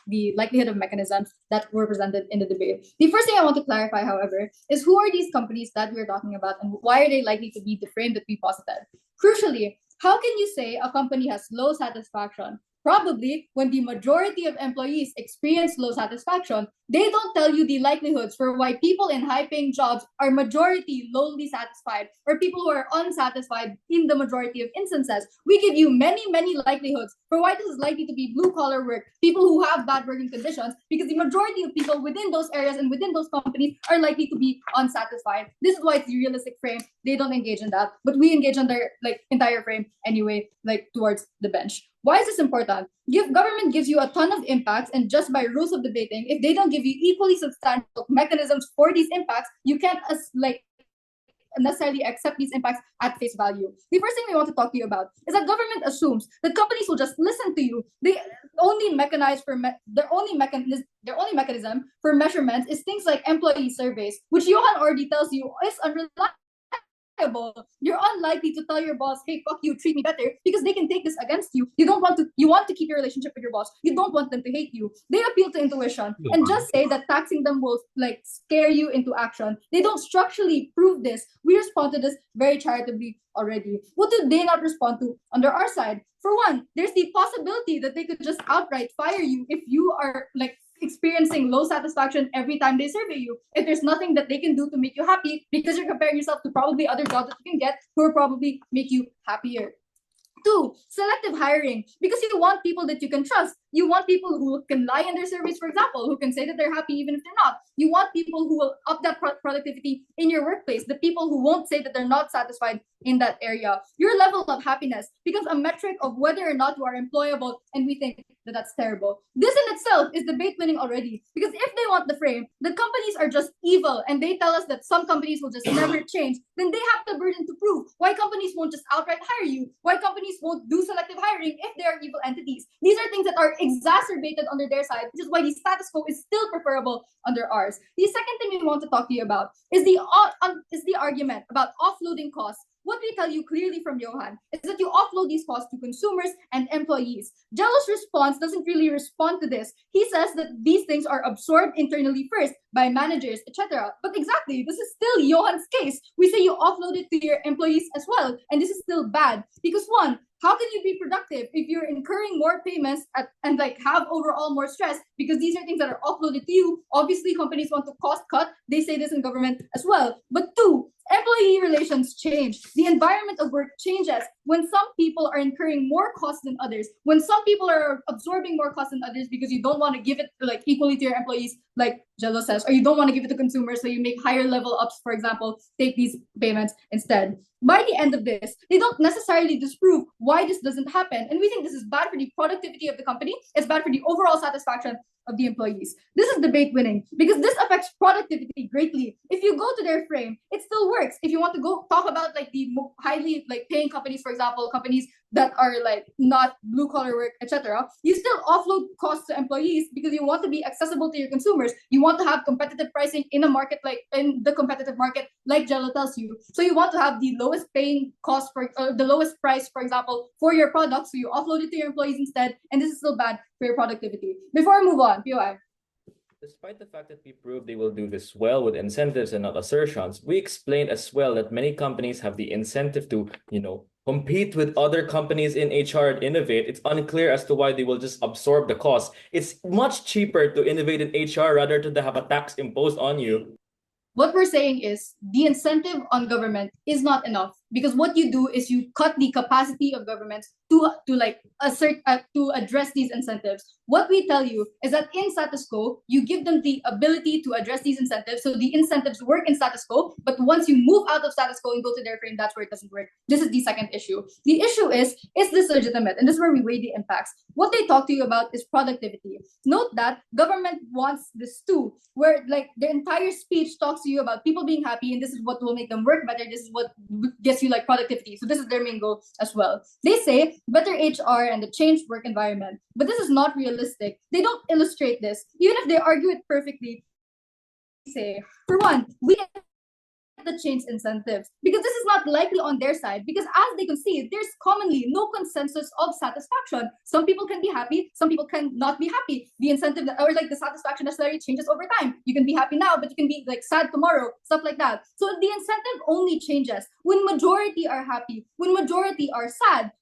the likelihood of mechanisms that were presented in the debate. The first thing I want to clarify, however, is who are these companies that we're talking about and why are they likely to be the frame that we posited? Crucially, how can you say a company has low satisfaction? Probably when the majority of employees experience low satisfaction, they don't tell you the likelihoods for why people in high-paying jobs are majority lowly satisfied or people who are unsatisfied in the majority of instances. We give you many, many likelihoods for why this is likely to be blue-collar work, people who have bad working conditions, because the majority of people within those areas and within those companies are likely to be unsatisfied. This is why it's the realistic frame. They don't engage in that, but we engage on their entire frame anyway, towards the bench. Why is this important? Government gives you a ton of impacts, and just by rules of debating, if they don't give you equally substantial mechanisms for these impacts, you can't necessarily accept these impacts at face value. The first thing we want to talk to you about is that government assumes that companies will just listen to you. They only their only mechanism for measurements is things like employee surveys, which Johan already tells you is unreliable. You're unlikely to tell your boss, hey, fuck you, treat me better, because they can take this against you. You want to keep your relationship with your boss. You don't want them to hate you. They appeal to intuition and just say that taxing them will scare you into action. They don't structurally prove this. We respond to this very charitably already. What do they not respond to under our side? For one, there's the possibility that they could just outright fire you if you are experiencing low satisfaction every time they survey you. If there's nothing that they can do to make you happy, because you're comparing yourself to probably other jobs that you can get who will probably make you happier. Two, selective hiring, because you want people that you can trust. You want people who can lie in their surveys, for example, who can say that they're happy even if they're not. You want people who will up that productivity in your workplace, the people who won't say that they're not satisfied in that area. Your level of happiness becomes a metric of whether or not you are employable, and we think that that's terrible. This in itself is debate winning already, because if they want the frame that companies are just evil and they tell us that some companies will just never change, then they have the burden to prove why companies won't just outright hire you, why companies won't do selective hiring if they are evil entities. These are things that are exacerbated under their side, which is why the status quo is still preferable under ours. The second thing we want to talk to you about is the argument about offloading costs. What we tell you clearly from Johan is that you offload these costs to consumers and employees. Jello's response doesn't really respond to this. He says that these things are absorbed internally first by managers, etc. But exactly, this is still Johan's case. We say you offload it to your employees as well, and this is still bad. Because one, how can you be productive if you're incurring more payments and have overall more stress? Because these are things that are offloaded to you. Obviously, companies want to cost cut. They say this in government as well. But two, employee relations change. The environment of work changes when some people are incurring more costs than others. When some people are absorbing more costs than others because you don't want to give it equally to your employees, like Jello says, or you don't want to give it to consumers, so you make higher level ups, for example, take these payments instead. By the end of this, they don't necessarily disprove why this doesn't happen. And we think this is bad for the productivity of the company. It's bad for the overall satisfaction of the employees. This is debate winning because this affects productivity greatly. If you go to their frame, it still works. If you want to go talk about the highly paying companies, for example, companies that are not blue collar work, etc., you still offload costs to employees because you want to be accessible to your consumers. You want to have competitive pricing in a market in the competitive market, like Jello tells you. So you want to have the lowest paying cost for the lowest price, for example, for your product. So you offload it to your employees instead, and this is still bad for your productivity. Before I move on, POI. Despite the fact that we proved they will do this well with incentives and not assertions, we explained as well that many companies have the incentive to, compete with other companies in HR and innovate. It's unclear as to why they will just absorb the cost. It's much cheaper to innovate in HR rather than to have a tax imposed on you. What we're saying is the incentive on government is not enough, because what you do is you cut the capacity of governments to address these incentives. What we tell you is that in status quo, you give them the ability to address these incentives, so the incentives work in status quo, but once you move out of status quo and go to their frame, that's where it doesn't work. This is the second issue. The issue is this legitimate? And this is where we weigh the impacts. What they talk to you about is productivity. Note that government wants this too, where the entire speech talks to you about people being happy, and this is what will make them work better, this is what gets gets you like productivity. So this is their main goal as well. They say better HR and the changed work environment, but this is not realistic. They don't illustrate this. Even if they argue it perfectly, say, for one, we the change incentives, because this is not likely on their side, because as they concede, there's commonly no consensus of satisfaction. Some people can be happy, some people can not be happy. The incentive or like the satisfaction necessarily changes over time. You can be happy now, but you can be like sad tomorrow, stuff like that. So the incentive only changes when majority are happy, when majority are sad.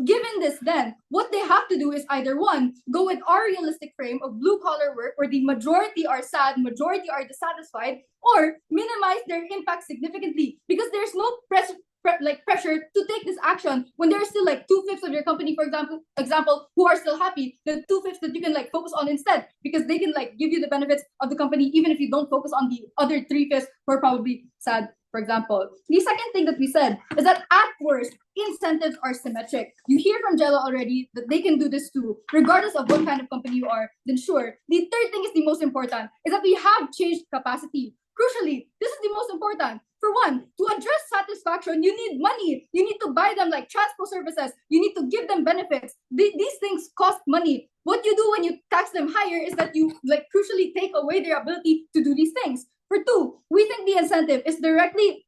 Given this, then what they have to do is either one, go with our realistic frame of blue collar work where the majority are sad, majority are dissatisfied, or minimize their impact significantly, because there's no pressure to take this action when there's still like 2/5 of your company, for example, who are still happy. The 2/5 that you can like focus on instead, because they can like give you the benefits of the company even if you don't focus on the other 3/5 who are probably sad. For example, the second thing that we said is that at worst, incentives are symmetric. You hear from Jello already that they can do this too, regardless of what kind of company you are, then sure. The third thing is the most important, is that we have changed capacity. Crucially, this is the most important. For one, to address satisfaction, you need money. You need to buy them like transport services. You need to give them benefits. These things cost money. What you do when you tax them higher is that you like crucially take away their ability to do these things. For two, we think the incentive is directly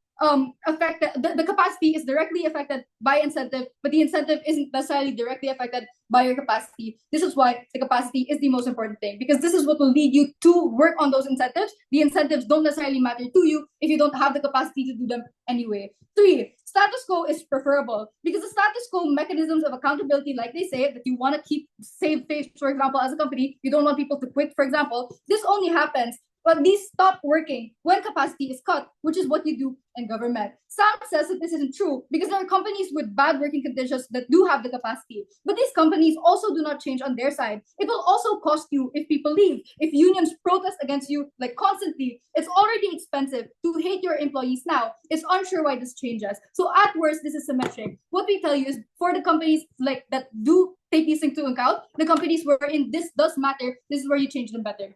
affected, the capacity is directly affected by incentive, but the incentive isn't necessarily directly affected by your capacity. This is why the capacity is the most important thing, because this is what will lead you to work on those incentives. The incentives don't necessarily matter to you if you don't have the capacity to do them anyway. Three, status quo is preferable, because the status quo mechanisms of accountability, like they say, that you want to keep save face, for example, as a company, you don't want people to quit, for example, this only happens but these stop working when capacity is cut, which is what you do in government. Sam says that this isn't true because there are companies with bad working conditions that do have the capacity. But these companies also do not change on their side. It will also cost you if people leave, if unions protest against you like constantly. It's already expensive to hate your employees now. It's unsure why this changes. So at worst, this is symmetric. What we tell you is for the companies like that do take these things into account, the companies wherein this does matter, this is where you change them better.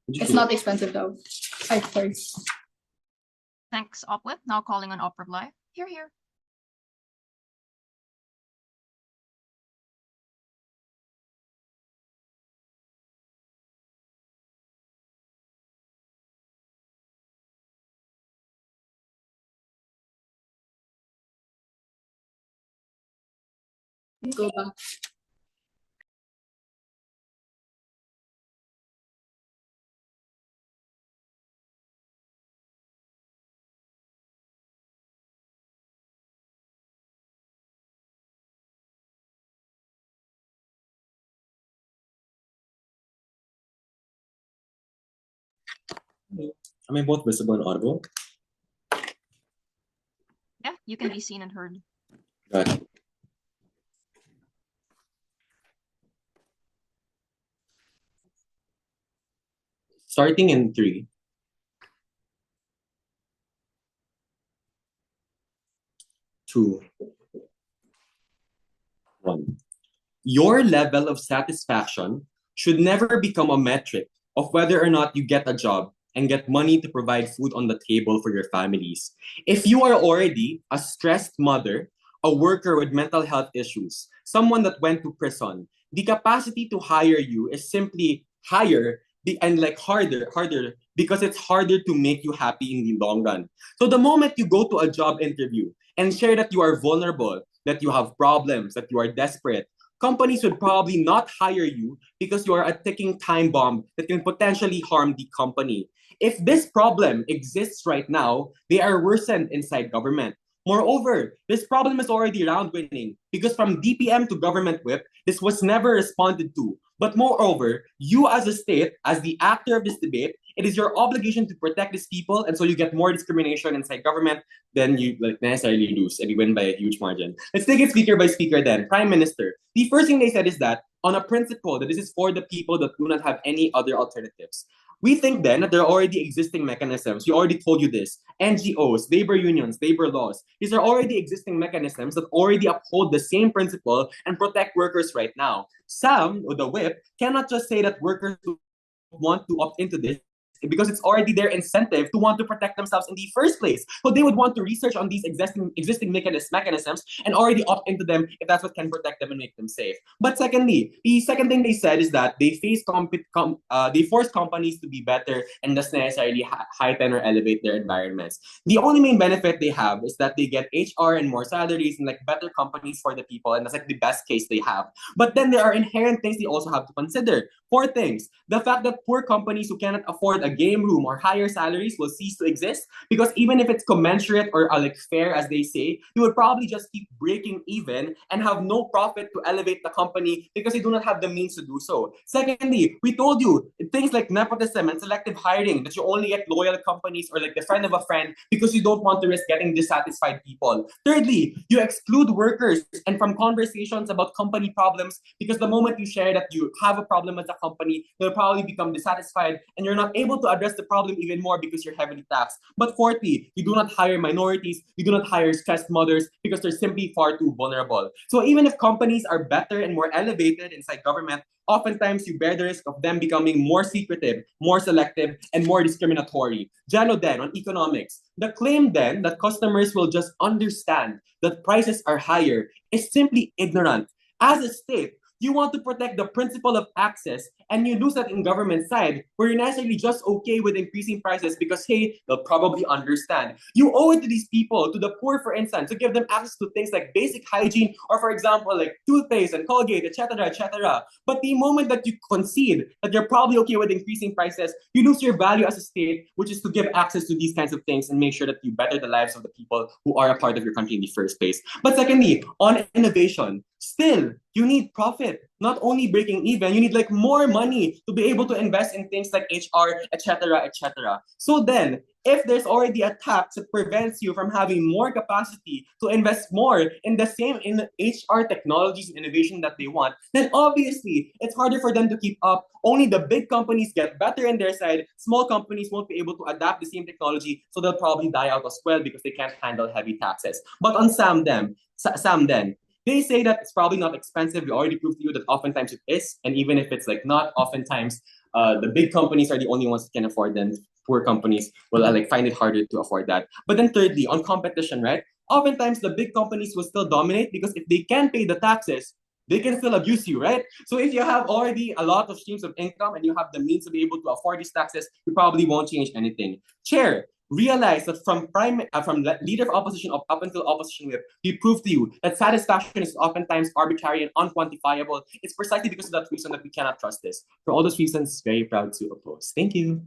It's not expensive though. Sorry. Thanks, Opwith. Now calling on Op Reply. Here. Go back. Am I both visible and audible? Yeah, you can be seen and heard. Got it. Starting in 3, 2, 1. Your level of satisfaction should never become a metric of whether or not you get a job and get money to provide food on the table for your families. If you are already a stressed mother, a worker with mental health issues, someone that went to prison, the capacity to hire you is simply higher and like harder because it's harder to make you happy in the long run. So the moment you go to a job interview and share that you are vulnerable, that you have problems, that you are desperate, companies would probably not hire you because you are a ticking time bomb that can potentially harm the company. If this problem exists right now, they are worsened inside government. Moreover, this problem is already round winning because from DPM to government whip, this was never responded to. But moreover, you as a state, as the actor of this debate, it is your obligation to protect these people, and so you get more discrimination inside government than you necessarily lose, and you win by a huge margin. Let's take it speaker by speaker then. Prime Minister, the first thing they said is that on a principle that this is for the people that do not have any other alternatives. We think then that there are already existing mechanisms. We already told you this. NGOs, labor unions, labor laws. These are already existing mechanisms that already uphold the same principle and protect workers right now. Sam, or the whip, cannot just say that workers want to opt into this because it's already their incentive to want to protect themselves in the first place. So they would want to research on these existing mechanisms and already opt into them if that's what can protect them and make them safe. But secondly, the second thing they said is that they force companies to be better and doesn't necessarily heighten or elevate their environments. The only main benefit they have is that they get HR and more salaries and like better companies for the people, and that's like the best case they have. But then there are inherent things they also have to consider. 4 things. The fact that poor companies who cannot afford a game room or higher salaries will cease to exist, because even if it's commensurate or like fair as they say, you would probably just keep breaking even and have no profit to elevate the company because they do not have the means to do so. Secondly, we told you things like nepotism and selective hiring, that you only get loyal companies or like the friend of a friend because you don't want to risk getting dissatisfied people. Thirdly, you exclude workers and from conversations about company problems, because the moment you share that you have a problem as a company, they'll probably become dissatisfied and you're not able to address the problem even more because you're heavily taxed. But fourthly, you do not hire minorities, you do not hire stressed mothers because they're simply far too vulnerable. So even if companies are better and more elevated inside government, oftentimes you bear the risk of them becoming more secretive, more selective, and more discriminatory. Jello then, on economics, the claim then that customers will just understand that prices are higher is simply ignorant. As a state, you want to protect the principle of access, and you lose that in government side, where you're necessarily just okay with increasing prices because, hey, they'll probably understand. You owe it to these people, to the poor, for instance, to give them access to things like basic hygiene, or for example, like toothpaste and Colgate, etc., etc. But the moment that you concede that you're probably okay with increasing prices, you lose your value as a state, which is to give access to these kinds of things and make sure that you better the lives of the people who are a part of your country in the first place. But secondly, on innovation, still, you need profit. Not only breaking even, you need like more money to be able to invest in things like HR, etc., etc. So then, if there's already a tax that prevents you from having more capacity to invest more in the same in HR technologies and innovation that they want, then obviously it's harder for them to keep up. Only the big companies get better in their side. Small companies won't be able to adapt the same technology, so they'll probably die out as well because they can't handle heavy taxes. But on Sam then, they say that it's probably not expensive. We already proved to you that oftentimes it is. And even if it's like not, oftentimes the big companies are the only ones that can afford them. Poor companies will like find it harder to afford that. But then thirdly, on competition, right? Oftentimes the big companies will still dominate because if they can pay the taxes, they can still abuse you, right? So if you have already a lot of streams of income and you have the means to be able to afford these taxes, you probably won't change anything. Chair, realize that from leader of opposition up until opposition whip, we proved to you that satisfaction is oftentimes arbitrary and unquantifiable. It's precisely because of that reason that we cannot trust this. For all those reasons, very proud to oppose. Thank you.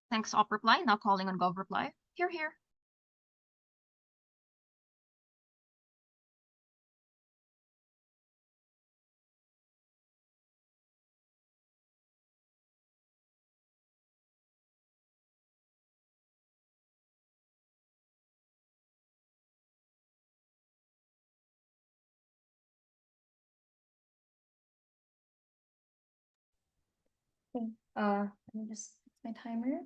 Thanks, Op reply. Now calling on Gov reply. Here. Let me just fix my timer.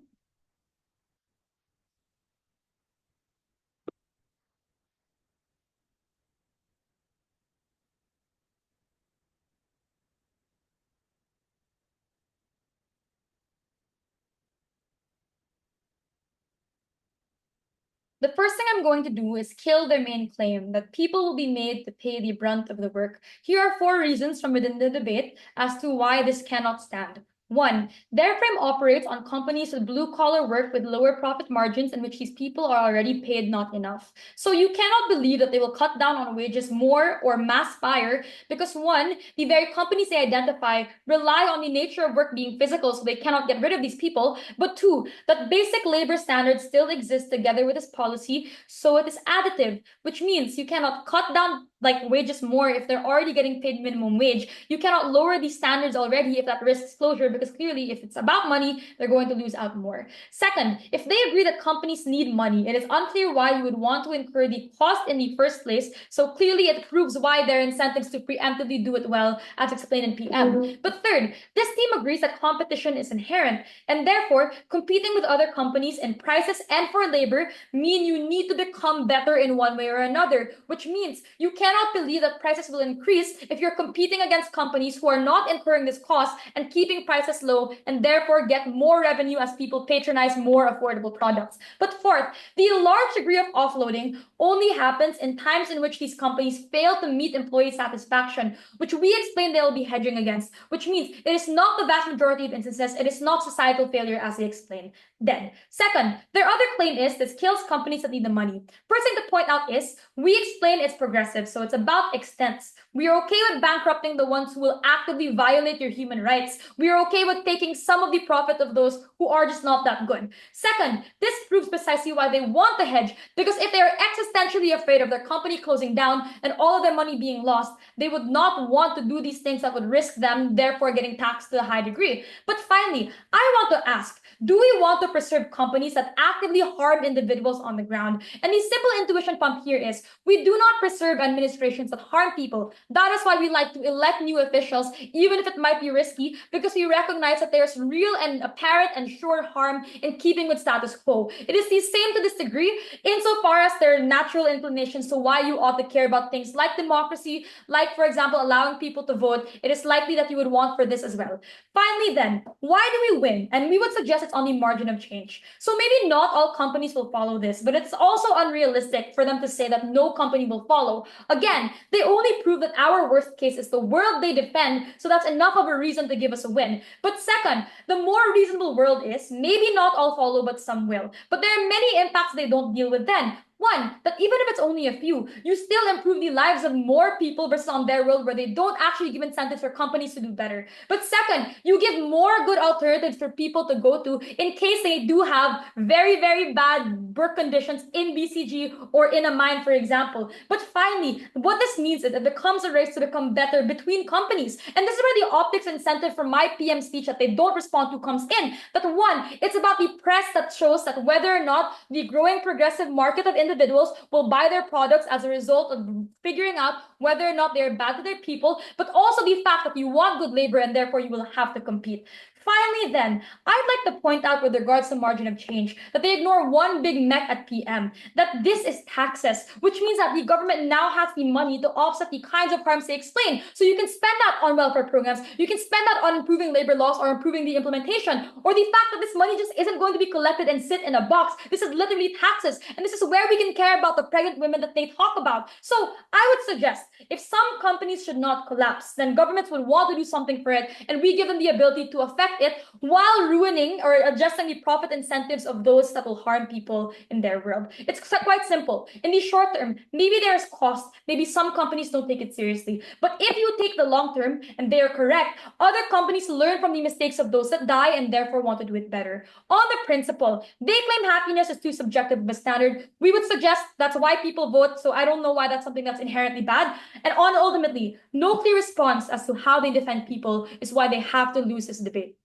The first thing I'm going to do is kill their main claim that people will be made to pay the brunt of the work. Here are 4 reasons from within the debate as to why this cannot stand. 1, their frame operates on companies with blue-collar work with lower profit margins in which these people are already paid not enough. So you cannot believe that they will cut down on wages more or mass fire because 1, the very companies they identify rely on the nature of work being physical, so they cannot get rid of these people, but 2, that basic labor standards still exist together with this policy, so it is additive, which means you cannot cut down like wages more if they're already getting paid minimum wage. You cannot lower these standards already if that risks closure because because clearly if it's about money, they're going to lose out more. Second, if they agree that companies need money, it is unclear why you would want to incur the cost in the first place. So clearly it proves why there are incentives to preemptively do it well, as explained in PM. But third, this team agrees that competition is inherent, and therefore competing with other companies in prices and for labor mean you need to become better in one way or another, which means you cannot believe that prices will increase if you're competing against companies who are not incurring this cost and keeping prices low, and therefore get more revenue as people patronize more affordable products. But fourth, the large degree of offloading only happens in times in which these companies fail to meet employee satisfaction, which we explained they'll be hedging against, which means it is not the vast majority of instances, it is not societal failure as they explained. Then, second, their other claim is this kills companies that need the money. First thing to point out is, we explain it's progressive, so it's about extents. We are okay with bankrupting the ones who will actively violate your human rights. We are okay with taking some of the profit of those who are just not that good. Second, this proves precisely why they want the hedge, because if they are existentially afraid of their company closing down and all of their money being lost, they would not want to do these things that would risk them, therefore getting taxed to a high degree. But finally, I want to ask, do we want to preserve companies that actively harm individuals on the ground? And the simple intuition pump here is, we do not preserve administrations that harm people. That is why we like to elect new officials, even if it might be risky, because we recognize that there's real and apparent and sure harm in keeping with status quo. It is the same to this degree, insofar as there are natural inclinations to why you ought to care about things like democracy, like, for example, allowing people to vote. It is likely that you would want for this as well. Finally then, why do we win? And we would suggest it's on the margin of change. So maybe not all companies will follow this, but it's also unrealistic for them to say that no company will follow. Again, they only prove that our worst case is the world they defend, so that's enough of a reason to give us a win. But second, the more reasonable world is, maybe not all follow, but some will. But there are many impacts they don't deal with then. One, that even if it's only a few, you still improve the lives of more people versus on their world where they don't actually give incentives for companies to do better. But second, you give more good alternatives for people to go to in case they do have very, very bad work conditions in BCG or in a mine, for example. But finally, what this means is it becomes a race to become better between companies. And this is where the optics incentive for my PM speech that they don't respond to comes in. That one, it's about the press that shows that whether or not the growing progressive market of individuals will buy their products as a result of figuring out whether or not they're bad to their people, but also the fact that you want good labor and therefore you will have to compete. Finally then, I'd like to point out with regards to margin of change that they ignore one big mech at PM, that this is taxes, which means that the government now has the money to offset the kinds of harms they explain. So you can spend that on welfare programs, you can spend that on improving labor laws or improving the implementation, or the fact that this money just isn't going to be collected and sit in a box. This is literally taxes, and this is where we can care about the pregnant women that they talk about. So I would suggest, if some companies should not collapse, then governments would want to do something for it, and we give them the ability to affect it while ruining or adjusting the profit incentives of those that will harm people in their world. It's quite simple. In the short term, maybe there's cost, maybe some companies don't take it seriously. But if you take the long term and they are correct, other companies learn from the mistakes of those that die and therefore want to do it better. On the principle, they claim happiness is too subjective of a standard. We would suggest that's why people vote, so I don't know why that's something that's inherently bad. And on ultimately, no clear response as to how they defend people is why they have to lose this debate.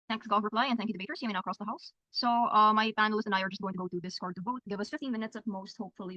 Thanks, Gov reply, and thank you, debaters. You may now cross the house. So my panelists and I are just going to go to Discord to vote. Give us 15 minutes at most, hopefully.